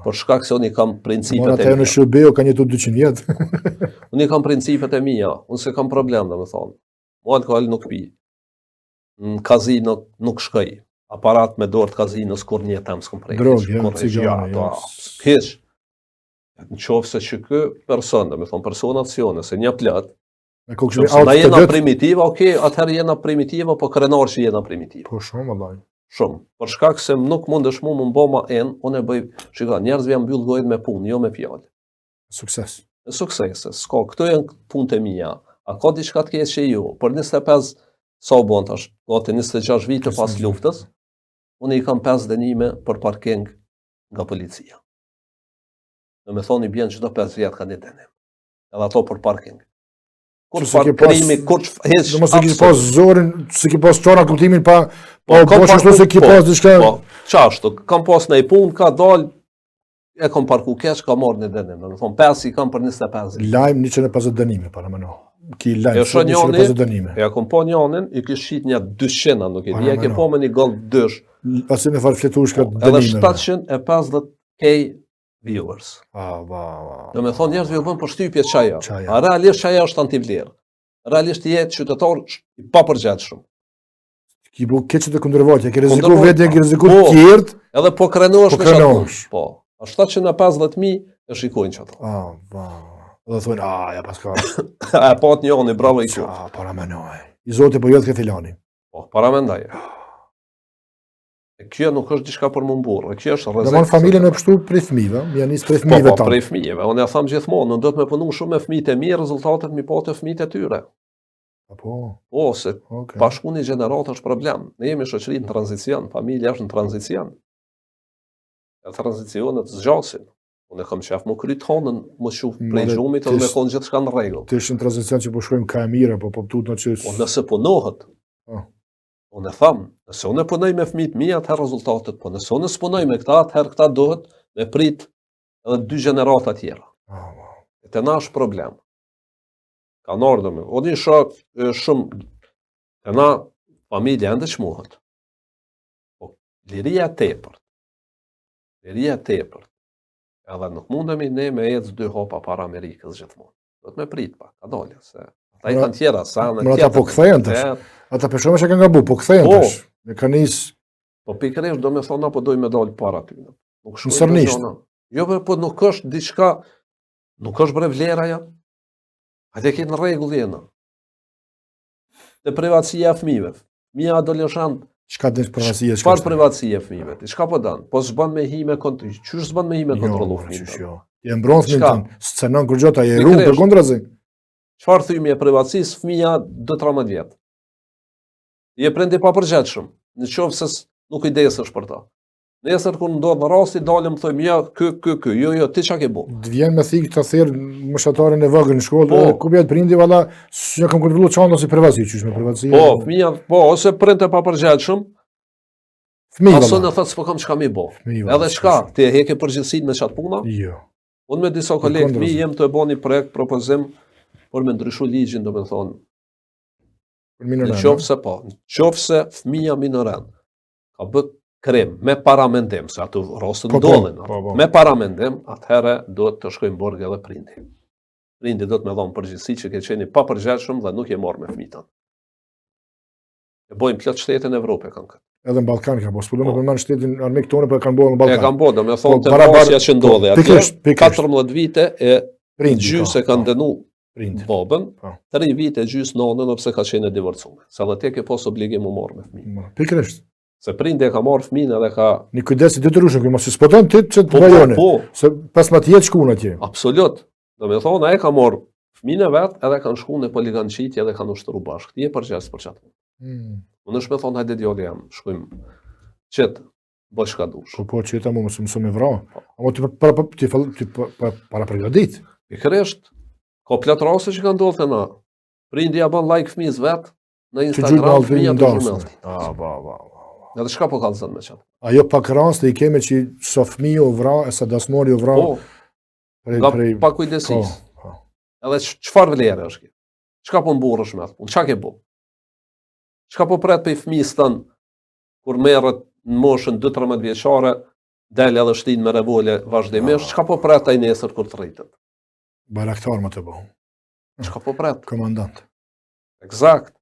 Por shkak se unë kam principet e mia. Ata në Shërbeu kanë jetu 200 vjet. Unë kam principet e mia, unë se kam problem domethënë. Mo alkohol nuk pi. Në kazino nuk shkoj. Aparat me dorë të kazinos kur një tem s'kom prej. Drogë, cigare. Hiç. Në qoftë se që ky person, domethënë persona aksione, se një plot. Na jena primitiva, okay, atëherë jena primitiva, po krenar që jena primitiva. Po shumë vallai. Shumë. Për shkak se nuk mundesh mu më bëma unë e bëj, shikoj, njerëzve janë mbyll gojën me punë, jo me fjalë. Sukses. Suksese. S'ka, këto janë punët e mia. A ka diçka të keqe ju? Për 25 sa u bën tash, gati 26 vite pas luftës, unë i kam 5 dënime për parking nga policia. Në me thoni bjen çdo 5 vjet kanë një dënim. Edhe ato për parking. Kur parkimi, kur hiç. Do mos e ke pas zorin, se ke pas çora kuptimin pa ashtu se ke pas diçka. Po, çashtu, kam pas në punë, ka dal e kam parku keq, ka marrë një dënim. Do të thon 5 i kam për 25. Lajm 150 dënime para më no. Ki lajm 150 dënime. Ja kompanionin i kish shit një 200, nuk e di, e ke po me një gall dysh. Pasi në farë fletush ka dënime. Edhe 750k viewers. Do me thonë njerëzve u bën përshtypje çaja. A realisht çaja është antivlerë. Realisht jetë qytetar i papërgjithshëm. Ki bu keq të kundërvojë, ke rreziku vetë, ke rreziku të tjerë. Edhe po krenohesh me çfarë? Po. A 750.000 e shikojnë çato. Dhe thonë, ja paska. A pat njëri, bravo i qoftë. Para mendoj. I Zoti po jot ke filani. Po, para mendoj. Kjo nuk është diçka për më mburr, kjo është rrezik. Domthon familjen e pështu prej fëmijëve, ja nis prej fëmijëve tonë. Po, prej fëmijëve. Unë ja them gjithmonë, unë do të më punu shumë me fëmijët e mi, rezultatet mi pa të fëmijët e tyre. Po, se bashkuni gjenerat është problem. Ne jemi shoqëri në tranzicion, familja është në tranzicion. E tranzicionet zgjasin. Unë kam qef më kryt honën, më shuf prej gjumit edhe me konë gjithë shka në regull. Të ishë në tranzicion që po shkojmë ka e mire, po tutna që... Po nëse punohet, unë e thamë, nëse unë e punoj me fëmijët mi, atëherë rezultatet, po nëse unë e s'punoj me këta, atëherë këta dohet me prit edhe 2 gjenerata tjera. E të na është problem. Ka në ardhëme. Unë isha shumë, të na familja ende qmuhet. Po, liria tepërt. Edhe nuk mundemi ne me ecë 2 hopa para Amerikës gjithmonë. Do të me prit pa, ka dalje, se ata i kanë tjera, sa në tjetër. Ata po këthejnë tash. Ata përshomë që kanë gabu, po këthejnë tash. Me kanë isë... Po pikërisht do me thonë, po doj me dalë para ty. Në sërnisht. Jo, po nuk është diçka, nuk është bre vlera ja. Ate ketë në regull jena. Dhe privatësia fëmijëve. Mija adoleshant. Çka dhe privatësia? Çfarë privatësia fëmijëve? Çka po dan? Po s'bën me hime kontrollu. Çysh s'bën me hime kontrollu fëmijët? Je mbron fëmijën. Scenon kur gjota je rum për kontrazi. Çfarë thymi e privatësisë fëmia 2-13 vjet? Je prendi pa përgjithshëm. Në qoftë se nuk i desesh për ta. Nesër kur ndodh rasti dalëm thojmë ja kë. Jo, ti çka ke bë? Të vjen me thik të thirr mëshatarin e vogël në shkollë, ku bjet prindi valla, s'ja kam kontrolluar çanta si privatësi, çysh me privatësi. Po, fëmia, po, ose prind të papërgjithshëm. Fëmijë. Ose në thotë s'po kam çka më bë. Edhe çka, ti e heke përgjegjësinë me çat puna? Jo. Unë me disa kolegë mi jem të bëni projekt propozim për me ndryshu ligjin, domethënë. Për minoran. Qofse fëmia minoran ka bë krim me paramendim, se ato rastët ndodhin. Me paramendim, atëherë do të shkojmë borg edhe prindi. Prindi do të më dhon përgjegjësi që ke qenë pa përgjegjshëm dhe nuk je marrë me fëmijën. E bojmë plot shtetet në Evropë kanë këtë. Edhe në Ballkan ka pas punë me shtetin armik tonë, por kanë bërë në Ballkan. E kanë bërë, domethënë te pasja që ndodhi atje. 14 vite e gjysë kanë dënu babën, 3 vite gjysë nonën pse ka qenë divorcuar. Sa edhe ti ke pas obligim të marrë me fëmijën. Pikërisht. Se prindi e ka marrë fëmijën edhe ka... Një kujdes i detyrueshëm, që mos i spoton ti që të vajone. Se pas ma tjetë shkuën atje. Absolut. Do me thonë, e ka marrë fëmijën e vetë edhe kanë shkuën në poliganqitje edhe kanë ushtru bashkë. Ti e përgjegjës për çatë. Unë është me thonë, hajde djali jam, shkojmë qëtë, bëj shka dush. Po qëta mu mësë me vra. Amo ti para përgadit. Pikërisht, ka plot raste që kanë ndodhur na. Prindi ja bën like fëmijës vet në Instagram, fëmija të zhurmëllti. Edhe çka po kallzon me çat. Ajo pak raste i kemi që so fëmijë u vra, e sa dasmori u vra. Nga pa kujdesis. Edhe çfarë vlere është kjo? Çka po mburrësh me atë? Çka ke bu? Çka po pret pe fëmijës tën kur merret në moshën 2-13 vjeçare, del edhe shtin me revole vazhdimisht, çka po pret ai nesër kur të rritet? Baraktar më të bëhu. Çka po pret? Komandant. Eksakt.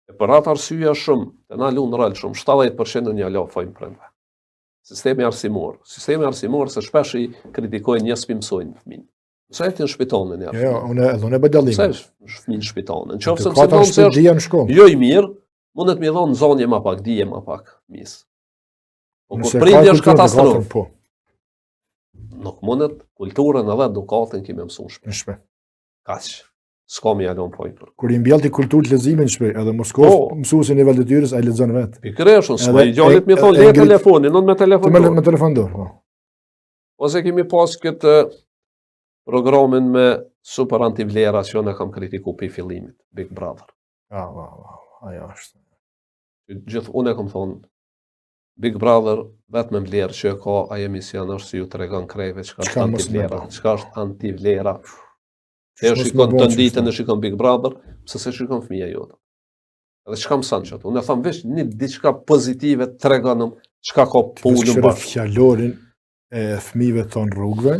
E për atë arsye shumë, të na lunë rol shumë, 70% një lafojnë prindve. Sistemi arsimor. Sistemi arsimor se shpesh i kritikojnë njerëz që mësojnë fëmijë. Sa e në shpitanin ja. Jo, unë e bëj dallim. Sa fëmijë në shpitanin. Nëse mëson jo i mirë, mundet më dhon zonje më pak, dije më pak, mis. Po kur prindi është katastrofë. Po. Nuk mundet kulturën edhe edukatin kemi mësuar shpe. Kaq. S'ka më jalon po i për. Kur i mbjellti kulturë të leximit shpe, edhe Moskov, mësuesi i nivel detyrës ai lexon vet. Pikërisht, s'ma i djalit më thon le telefonin, unë me telefon. Me telefon dorë, po. Ose kemi pas këtë programin me super antivlera që unë kam kritiku për fillimit, Big Brother. Ajo është. Gjithë unë e kam thonë, Big Brother vetë me vlerë që ka ajo emision është si ju të regon krejve që është antivlera. Që është antivlera. E shikon të nditën e shikon Big Brother, pëse se shikon fëmija jote. Edhe që kam sanë qëtë? Unë e thamë vesh një diçka pozitive të regonëm qka ka pullu bashkë. Fjallorin e fëmive tonë rrugve,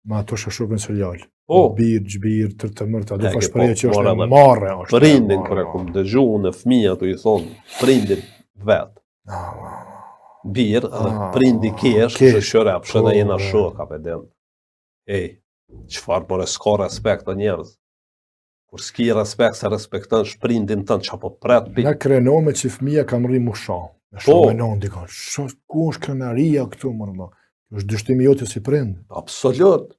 ma ato shashupin serial. Birë, gjbirë, të mërta, do fash përje që është e marre. Prindin, kër e kumë dëgju në fëmija të i thonë, prindin vetë. Birë, prindi kesh, që shëre, përshë dhe jena shok, ka pëdem. Ej, qëfar për e s'ka respekt të njerëz. Kur s'ki respekt se respektën shprindin tënë që po pret për. Na krenome që fëmija kam rri musha. Me shamenon dikon. Ku është krenaria këtu, mërë? është dështimi jote si prind. Absolut.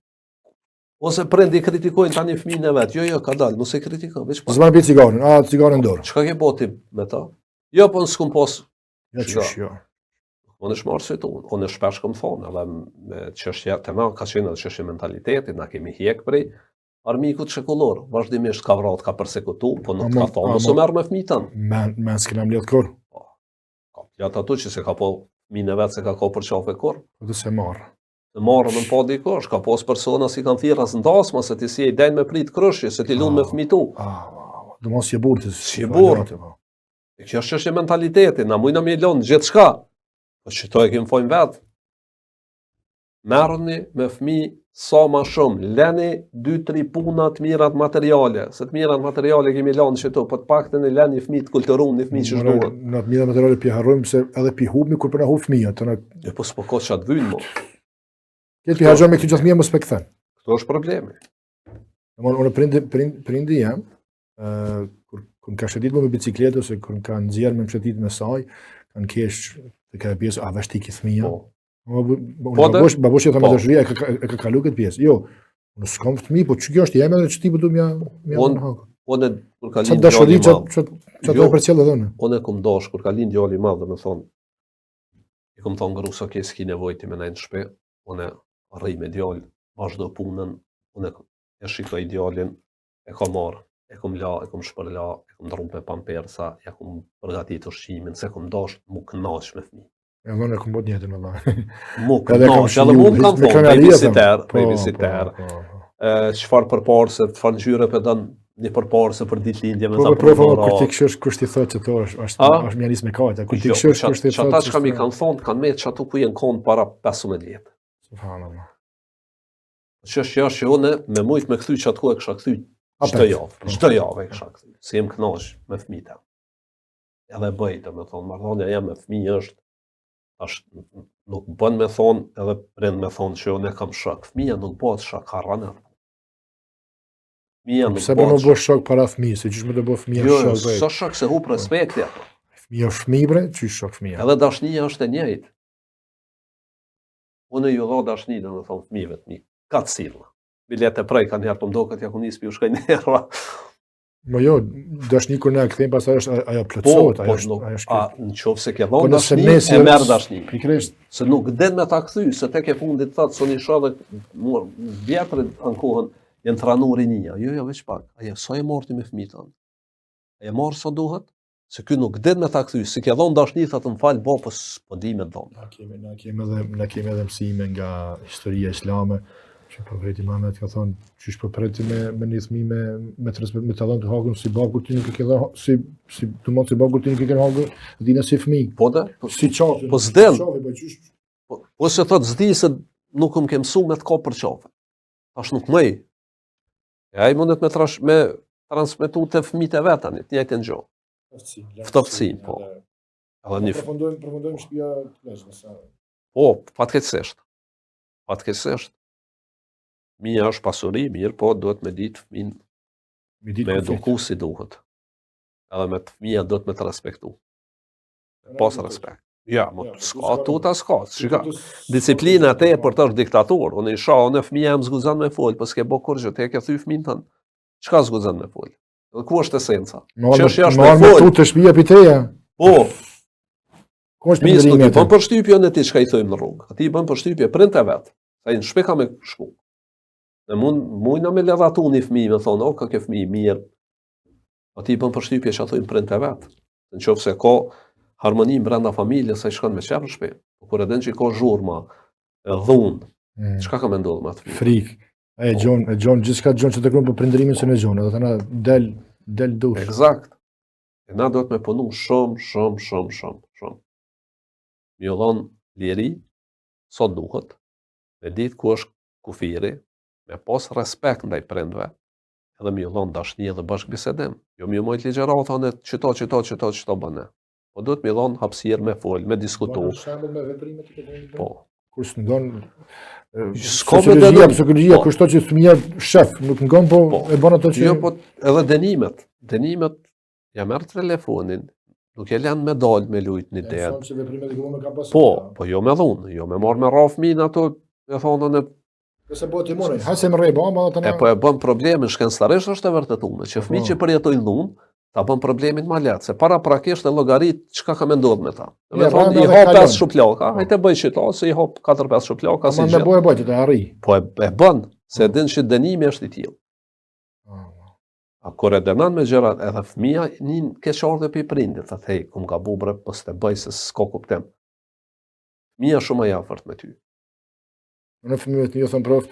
Ose prindi kritikojnë tani fëmijën e vet. Jo, ka dalë, mos e kritikon, veç pa. S'ma pi cigaren, cigaren dorë. Çka ke boti me ta? Jo, po s'kum pas. Jo. Unë është marrë sëtu, unë shpesh kom thonë, edhe me çështja të na, ka qenë edhe çështje mentaliteti, na kemi hjek prej armikut shekullor, vazhdimisht ka vrarë, ka përsekutu, po nuk ka thonë, mos u merr me fëmijën tënd. Men s'kena mbledh kur. Ka plot ato që se ka po fëmijën e vet se ka për qafe kur. Po të se marr. Të marrë në pa dikosh, ka pos persona si kanë thirrë as ndasma, se ti si e den me prit kryshje, se ti lund me fëmijë tu. Do mos je burr. Si e burr. Kjo është çështje mentaliteti, na mujna me lënë gjithçka. Po që to e kemi fojnë vetë. Merrni me fëmijë sa ma shumë, leni 2-3 puna të mirat materiale, se të mirat materiale kemi lënë që to, po të paktën e leni fëmijë të kulturun, një fëmijë që shduhet. Në të mirat materiale pi harrojmë se edhe pi hubmi kur përna hub fëmijë. Po s'po ka çat vynë mo. Këtë pi harxhon me këtë gjithë mia mos me kthen. Këto është problemi. Unë prindi jam, kur ka shëtit me bicikletë ose kur ka nxjerr me mshetit me saj, kanë kesh të ka pjesë a vesh ti ki fëmija. Babushi tha me dëshria e ka kalu këtë pjesë. Jo, unë s'kam fëmijë, po që kjo është jeme dhe që ti po du mja në hakë. Unë kur ka lind djali madh. Që të për cjellë edhe unë. Unë kum dash kur ka lind djali madh, dhe me thonë, i kum thonë grusa ke s'ki nevojti me nejnë shpe, unë rri me djallë, vazhdo punën, unë e shikoj djallin, e ka marrë. E kum la, e kum shpërla, e kum dru me pampersa, ja kum përgatit ushqimin, se kum dash mu kënaq me fëmijë. E dhënë e kum bot njëtën Allah. Mu kënaq, edhe mu kam thonë, babysitter, çfarë përparse, çfarë ngjyre për dënë një përparse për ditëlindje me ta përpara. Kur ti këshësh kusht i thotë që to është mjanis me kajta. Kur ti këshësh kusht i thotë. Çata çka mi kanë thonë, kanë me çatu ku jenë konë para 15 vjet. Subhanallah. Ç'është që unë me mujt me kthy çatu e kisha kthy. Çdo javë e kisha kthy. Si jem kënaq me fëmijët. Edhe bëj, domethënë, marrëdhënia jam me fëmijë është nuk bën me thonë, edhe prind me thonë që unë kam shok. Fëmija nuk bëhet shok harrana. Fëmija nuk bëhet. Pse po nuk bëhet shok para fëmijës, se çish më të bëhet fëmija shok. Jo, sa shok se hup respekti ato. Fëmija është fëmijë bre, çish shok fëmija. Edhe dashnia është e njëjtë. Unë ju dha dashni, domethënë fëmijëve të mi. Ka të sillna. Bilete prej kanë herë po mdoket ja ku nis pi u shkoj nerva. Po jo, dashni kur ne e kthejmë pastaj është ajo plotësohet, ajo është. Nëse ke dhënë dashni, e merr dashni. Pikërisht. Se nuk den me ta kthy, se tek e fundit thotë soni shoh dhe vjetër ankohen janë tranuar rinja. Jo, veç pak. Ajo sa e morti me fëmijët tonë. E morr sa duhet, se ky nuk den me ta kthy. Si ke dhënë dashni thotë m'fal po di me dhon. Na kemi edhe mësime nga historia islame. Që profeti Muhammed ka thonë, qysh po preti me një fëmijë me talent të hagun si baku ti nuk e ke dhënë, si domos si baku ti nuk e ke hagun, dina si fëmijë. Po da, si qafi. Po s'den. Po se thot s'di se nuk më ke mësuar me të ka për qafe. Tash nuk mëj. E ai mundet me transmetu të fëmijët e vet tani, të njëjtën gjë. Ftofësi, po. Edhe një përfundojmë shtëpia plazhës. Po, fatkeqësisht. Fatkeqësisht. Mia është pasuri, mirë, po duhet me ditë fëmin me eduku si duhet. Edhe me të fëmija duhet me të respektu. Pas respekt. Ja, s'ka tuta s'ka. Shika, disiplina te për të është diktator. Unë isha, unë fëmija më zguzan me folë, për s'ke bo kur gjë, te ke thy fëmin tënë. Çka zguzan me folë? Dhe ku është esenca? Çështja është me folë. Tu të shtëpia pitreja. Po. Ku është ndërimi? Nuk i bën përshtypje në ti çka i thojmë në rrugë. Ati i bën përshtypje print e vet. Sa i në shpe ka me shku. Dhe mujna me ledhatu një fëmijë, me thonë, ka ke fëmijë mirë. Ati i bën përshtypje që ato i print e vet. Në qoftë se ka harmoni brenda familjes, sa i shkon me qepë shpe. Kur edhe që ka zhurma, dhunë, çka ka me ndodhë me atë fëmijë? Frikë. E gjon, gjithçka gjon që të kruan për prindërimin se në gjon, edhe tana del dush. Eksakt. E na duhet me punu shumë. Mi u dhon liri, sot duhet, me ditë ku është kufiri, me pas respekt ndaj prindve, edhe mi u dhon dashni edhe bashkëbisedim. Jo mi u mojt ligjërata në çto bëne. Po duhet mi dhon hapësirë me fol, me diskutu. Po. Kur s'ngon psikologjia kushton që fëmia shef, nuk ngon po e bën ato që jo, po edhe dënimet ja merr telefonin, nuk e lën me dal me lujt një det. Po jo me dhun, jo me marr me rraf min ato, e thonë në se po ti morën, hajse më rrej bamba ato. Po e bën problemin shkencëtarisht është e vërtetuar, që fëmijë që përjetojnë dhunë, ta bën problemin ma letë, se para prakisht e llogarit çka ka me ndodhur me ta. Me thonë i hap 5 shuplaka, hajte bëj qita, se i hap 4-5 shuplaka si gjë. Po me bëj të arri. Po e bën, se din që dënimi është i tillë. A kur e dënon me gjërat, edhe fëmia nin keqardhë pe prindit, thotë hey, kum gabu bre, po s'te bëj se s'ka kuptim. Fëmia shumë e afërt me ty. Unë fëmijët ju thon prof,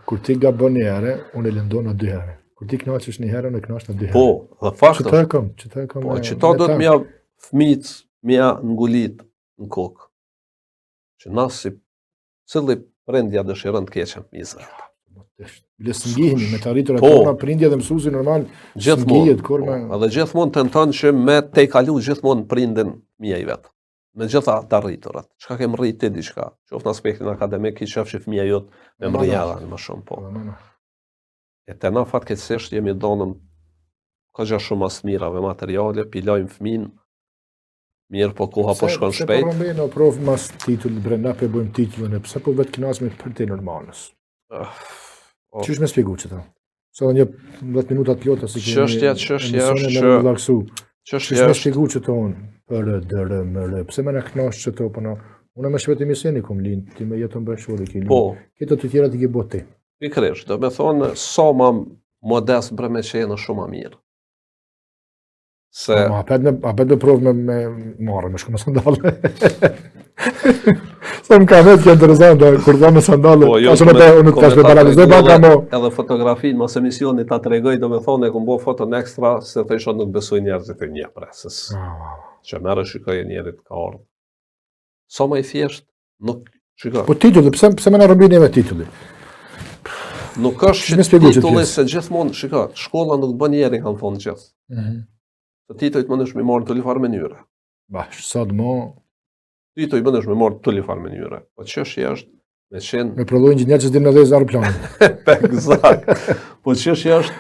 kur ti gabon një herë, unë e lëndon 2 herë. Kur ti knaqesh një herë, unë knaqesh 2 herë. Po, dhe fakt është. Çfarë kam? Po, çto do të mja fëmijët mja ngulit në kokë. Që na si cili prindja dëshiron të keqen fëmijës. Le të ngihemi me të arritur ato prindja dhe mësuesi normal. Gjithmonë kur me edhe gjithmonë tenton që me te kalu gjithmonë prindin fëmia i vet. Me gjitha të arriturat. Çka kem rrit ti diçka? Qoftë në aspektin akademik, i shef që fëmia jot me mrjella më shumë po. E të na fatkeqësisht jemi donëm ka gjë shumë as mirave materiale, pilojmë fëmin, mirë po koha po shkon shpejt. Se po mëmbej në prof mas titullit brenda pe bëjmë titullin e pse po vetë knasme për te normalës. Çish më shpjegoj çeta? Sa një 10 minuta të plota si kemi. Çështja është çështja më shpjegoj çeta unë për dërmër. Pse më na knash çeta po na unë më shpejt emisioni kum lind, ti më jeton bashkë ki lind. Po. Këto të tjera ti ke botë. Pikërisht, do me thonë, sa ma modest bre me qenë shumë ma mirë. Se... A pet me provë me marrë, me shku me sandale. Sa më ka vetë që interesant, kur dha me sandale, ashtë unë të tash me paralizoj baka mo. Edhe fotografin, mas emisioni ta të regoj, do me thonë, e këmë bo foton ekstra, se të isho nuk besoj njerëzit e një presës. Që merë shikoj e njerit ka ardhë. Sa ma i thjesht, nuk shikoj. Po titulli, pse me në rëmbin e me titulli? Nuk është që titulli se gjithmonë, shika, shkolla nuk bën njeri, kanë thonë gjithë. Të titullit më nëshme marrë të lifar mënyre. Bash, sa dëmo... Titullit më nëshme marrë të lifar mënyre. Po çështja është me qenë... Me prodhu inxhinier që s'dim në dhezë aeroplanin. Eksakt. Po çështja është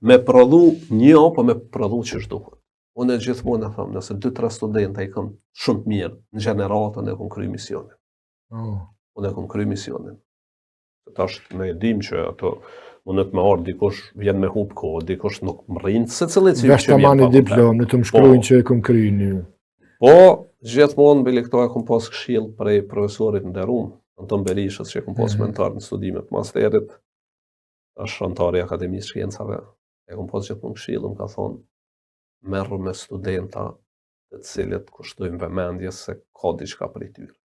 me prodhu një, po me prodhu që duhet. Unë e gjithmonë e thamë, nëse 2-3 studentë i kam shumë të mirë, në gjeneratën e kom kry misionin. Unë e kom kry misionin. Tash ne e dim që ato Unë të më orë, dikush vjen me hub kohë, dikush nuk më rrinë, se cilët si Vesh të mani diplom, në të më shkrujnë që e kom kryni. Po, gjithmonë bile këto e kom pas këshill prej profesorit nderuar, Anton Berishës, që e kom pas mentor në studimet masterit, është anëtar i Akademisë Shkencave. E kom pas gjithmonë këshill, më ka thonë, merru me studenta të cilët kushtojnë vëmendje se ka diçka prej tyre.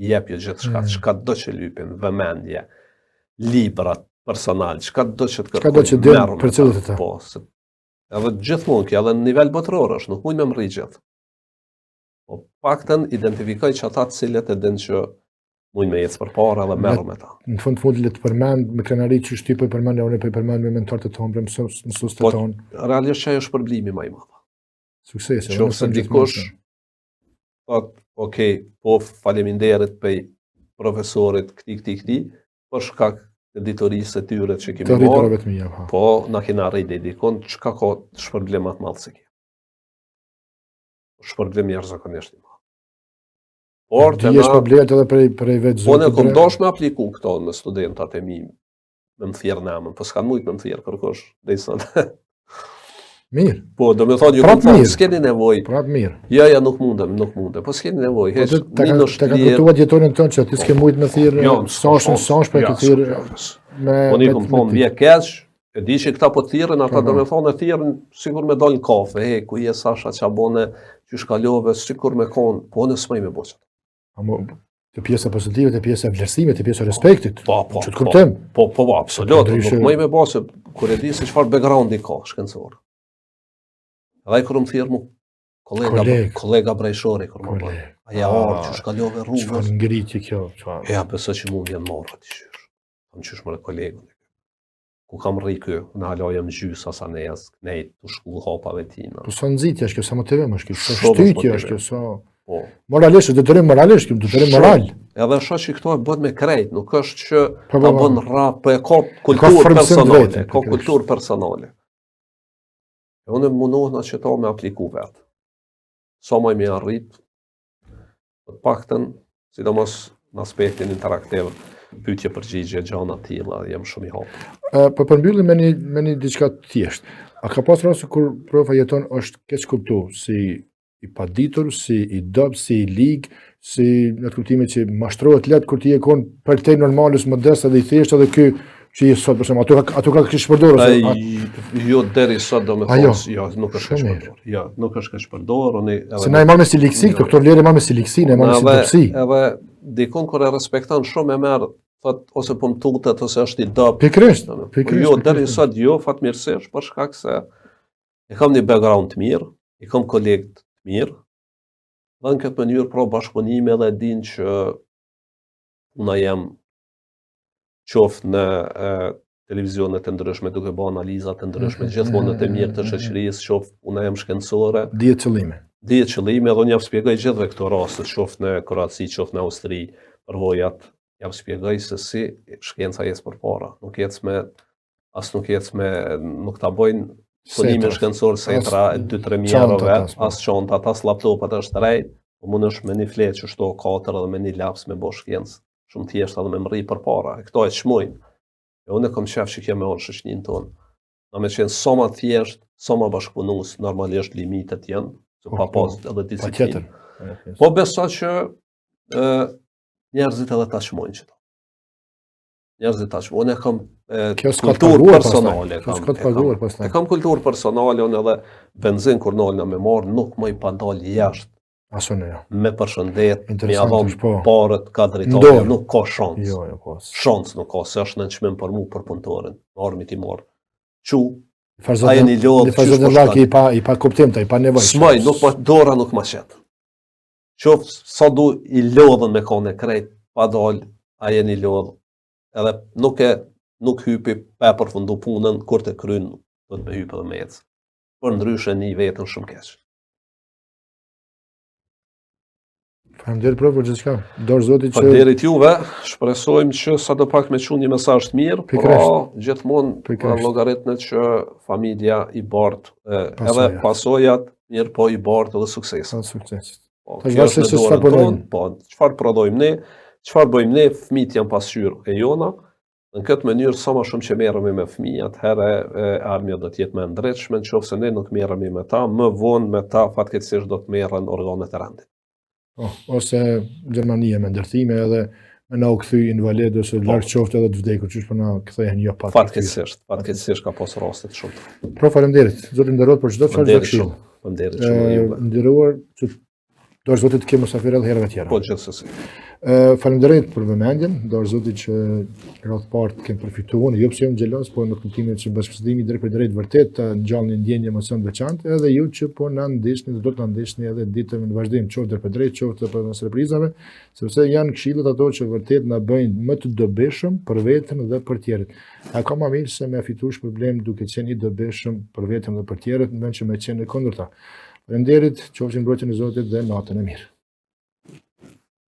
Jep jo gjithçka, çka do që lypin, vëmendje, librat personal, çka do që të kërkojnë për cilët e ta. Po, edhe gjithmonë kjo, edhe në nivel botëror është, nuk mund me mri gjithë. Po paktën identifikoj që ata të cilët e din që mund me ecë përpara dhe merru me ta. Në fund le të përmend me krenari që shty po i përmend, unë po i përmend me mentorët e tonë, mësuesit e tonë. Realisht që është problemi më i madh. Suksese. Nëse dikush thot, okay, po faleminderit për profesorit këti, për shkak të ditorisë e tyre që kemi marrë, po na kena rrit dikon, çka ka shpërblim më të madh se kjo. Shpërblim jashtëzakonisht i madh. Por ti je shpërblet edhe prej vetë zotit. Po ne kom dosh me apliku këto me studentat e mi, me më thirr namën, po s'kan mujt me më thirr kërkosh deri sot. Mirë. Po, do me thonë, ju kom thonë, s'keni nevojë. Prap mirë. Ja, nuk mundem. Po s'keni nevojë. Heq, një në shtrirë. Të ka kuptuar djetorin tonë që ti s'ke mujt me thirë sash për të thirë. Unë i kom thonë, vje keq, e di që këta po thirën, ata do me thonë e thirën, sikur me dalë në kafe, ku je Sasha Qabone, që shkalove, sikur me konë, po në s'maj me boqët. Të pjesa pozitive, të pjesa vlerësimit, të pjesa respektit. Po, që të kuptem. Po, absolut, nuk maj me boqët, kur e di se çfarë backgroundi ka shkencor. Edhe kur më thirë mu, kolega brejshori, kur më bërë. Aja orë, që shkallove rrugës. Qëfar ngritje kjo? Ja, pëse që mu vjen marrë ati qysh. Kam qysh më kolegën. Ku kam rri kjo, në halajem gjys, asa nejës, nejt, të shkull hapave tina. Po sa nëzitja është kjo, sa motivim është kjo, sa shtytja është kjo, sa... Po. Moralisht, detërim moralisht, kjo detërim moral. Edhe shoh që këto e bën me krejt, nuk është që ta bën rrap, po e ka kulturë personale, ka kulturë personale. Unë mundohna që ta me apliku vetë. Sa më me arrit, të paktën, sidomos në aspektin interaktiv, pyetje përgjigje, gjana të tilla, jam shumë i hapur. Po përmbyllim me një diçka të thjeshtë. A ka pas raste kur profa jeton është keq kuptuar, si i paditur, si i dob, si i lig, si në të kuptimin që mashtrohet lehtë kur ti je kon për te normalus modest edhe i thjeshtë edhe ky që je sot për shembull, ato ka kish përdorur ose jo deri sot do me thonë, jo, nuk është kaq përdorur. Jo, nuk është kaq përdorur, se na i marrë me si liksi, këto vlerë marrë me si liksi, ne marrë me si dobësi. Edhe dikon kur e respekton shumë e merr, thot ose po më tutet ose është i dob. Pikërisht. Jo, deri sot jo, fatmirësisht, për shkak se e kam një background të mirë, i kam kolegë të mirë, dhe në këtë mënyrë pra bashkëpunime edhe din që una jam qoftë në televizionet të ndryshme duke bërë analizat të ndryshme, gjithmonë të mirë të shoqërisë, qoftë una jam shkencore. Dihet qëllime. Dihet qëllime, dhe unë jam shpjegoj gjithve këto raste, qoftë në Kroaci, qoftë në Austri, përvojat, jam shpjegoj se si shkenca ecë përpara. Nuk ta bojnë punime shkencor setra 2-3 mijë vet, as çontat, as laptopat është drejt, po mund është me një fletë që shto 4 edhe me një laps me bosh shkencë, shumë thjesht edhe me mri përpara. Këto e çmojnë. E unë kam shef që kjo me orë shoqërinë tonë. Na me qenë sa më thjesht, sa më bashkëpunues, normalisht limitet janë, se pa pas edhe disiplinë. Po besoj që njerëzit edhe ta çmojnë çto. Njerëzit tash, unë kam kulturë personale. E kam kulturë personale, unë edhe benzin kur nolna me marë, nuk më i padal jashtë. Me përshëndet, me avon parët, ka drejtore, nuk ka shans. Shans nuk ka, se është në nëqmim për mu për punëtorin. Armi ti marë. Qu, aje një lodhë, qysh për shkatë. I pa kuptim të, i pa nevoj. Smaj, dora nuk ma qetë. Qofë, sa du i lodhën me kone krejt, pa dal, aje një lodhë. Edhe nuk hypi pa përfundu punën, kur të krynë, do të me hypi dhe me ecë. Por ndryshe një vetën shumë keq. Faleminderit prof për gjithçka. Dorë Zotit që... Faleminderit juve, shpresojmë që sa do pak me çunë një mesazh të mirë, por gjithmonë llogaritmet që familja i bart, edhe pasojat, mirë po i bart edhe sukses. Sukses. Po, çfarë prodhojmë ne? Çfarë bëjmë ne? Fëmijët janë pasqyrë e jona, Në këtë mënyrë, sa më shumë që merremi me fëmijë, atëherë armja do të jetë më e ndritshme, nëse ne nuk merremi me ta, më vonë me ta fatkeqësisht do të merren organet e rendit. Po, ose Gjermania me ndërthime edhe me na u kthy invalid ose larg qoftë edhe të vdekur, çish po na kthehen jo pa. Fatkeqësisht ka pas raste të shumta. Pro, faleminderit. Zoti nderohet për çdo çfarë do të këshill. Faleminderit shumë. Nderuar, që dorë Zotit të kemi musafir edhe herëve tjera. Po, gjithsesi. Faleminderit për vëmendjen, dorë Zotit që rreth parë kemi përfituar, jo pse jam xheloz, por në kuptimin që bashkëpunimi drejt për drejt vërtet të ngjallni ndjenjë emocion veçantë, edhe ju që po na ndiqni, do të na ndiqni edhe ditën në vazhdim, qoftë drejt për drejt, qoftë për surprizave, sepse janë këshillat ato që vërtet na bëjnë më të dobishëm për veten dhe për tjerët. Ka më mirë se me fituar problem duke qenë i dobishëm për veten dhe për tjerët, më që me qenë kundërta. Faleminderit, qofshin mbrojtjen e Zotit dhe natën e mirë.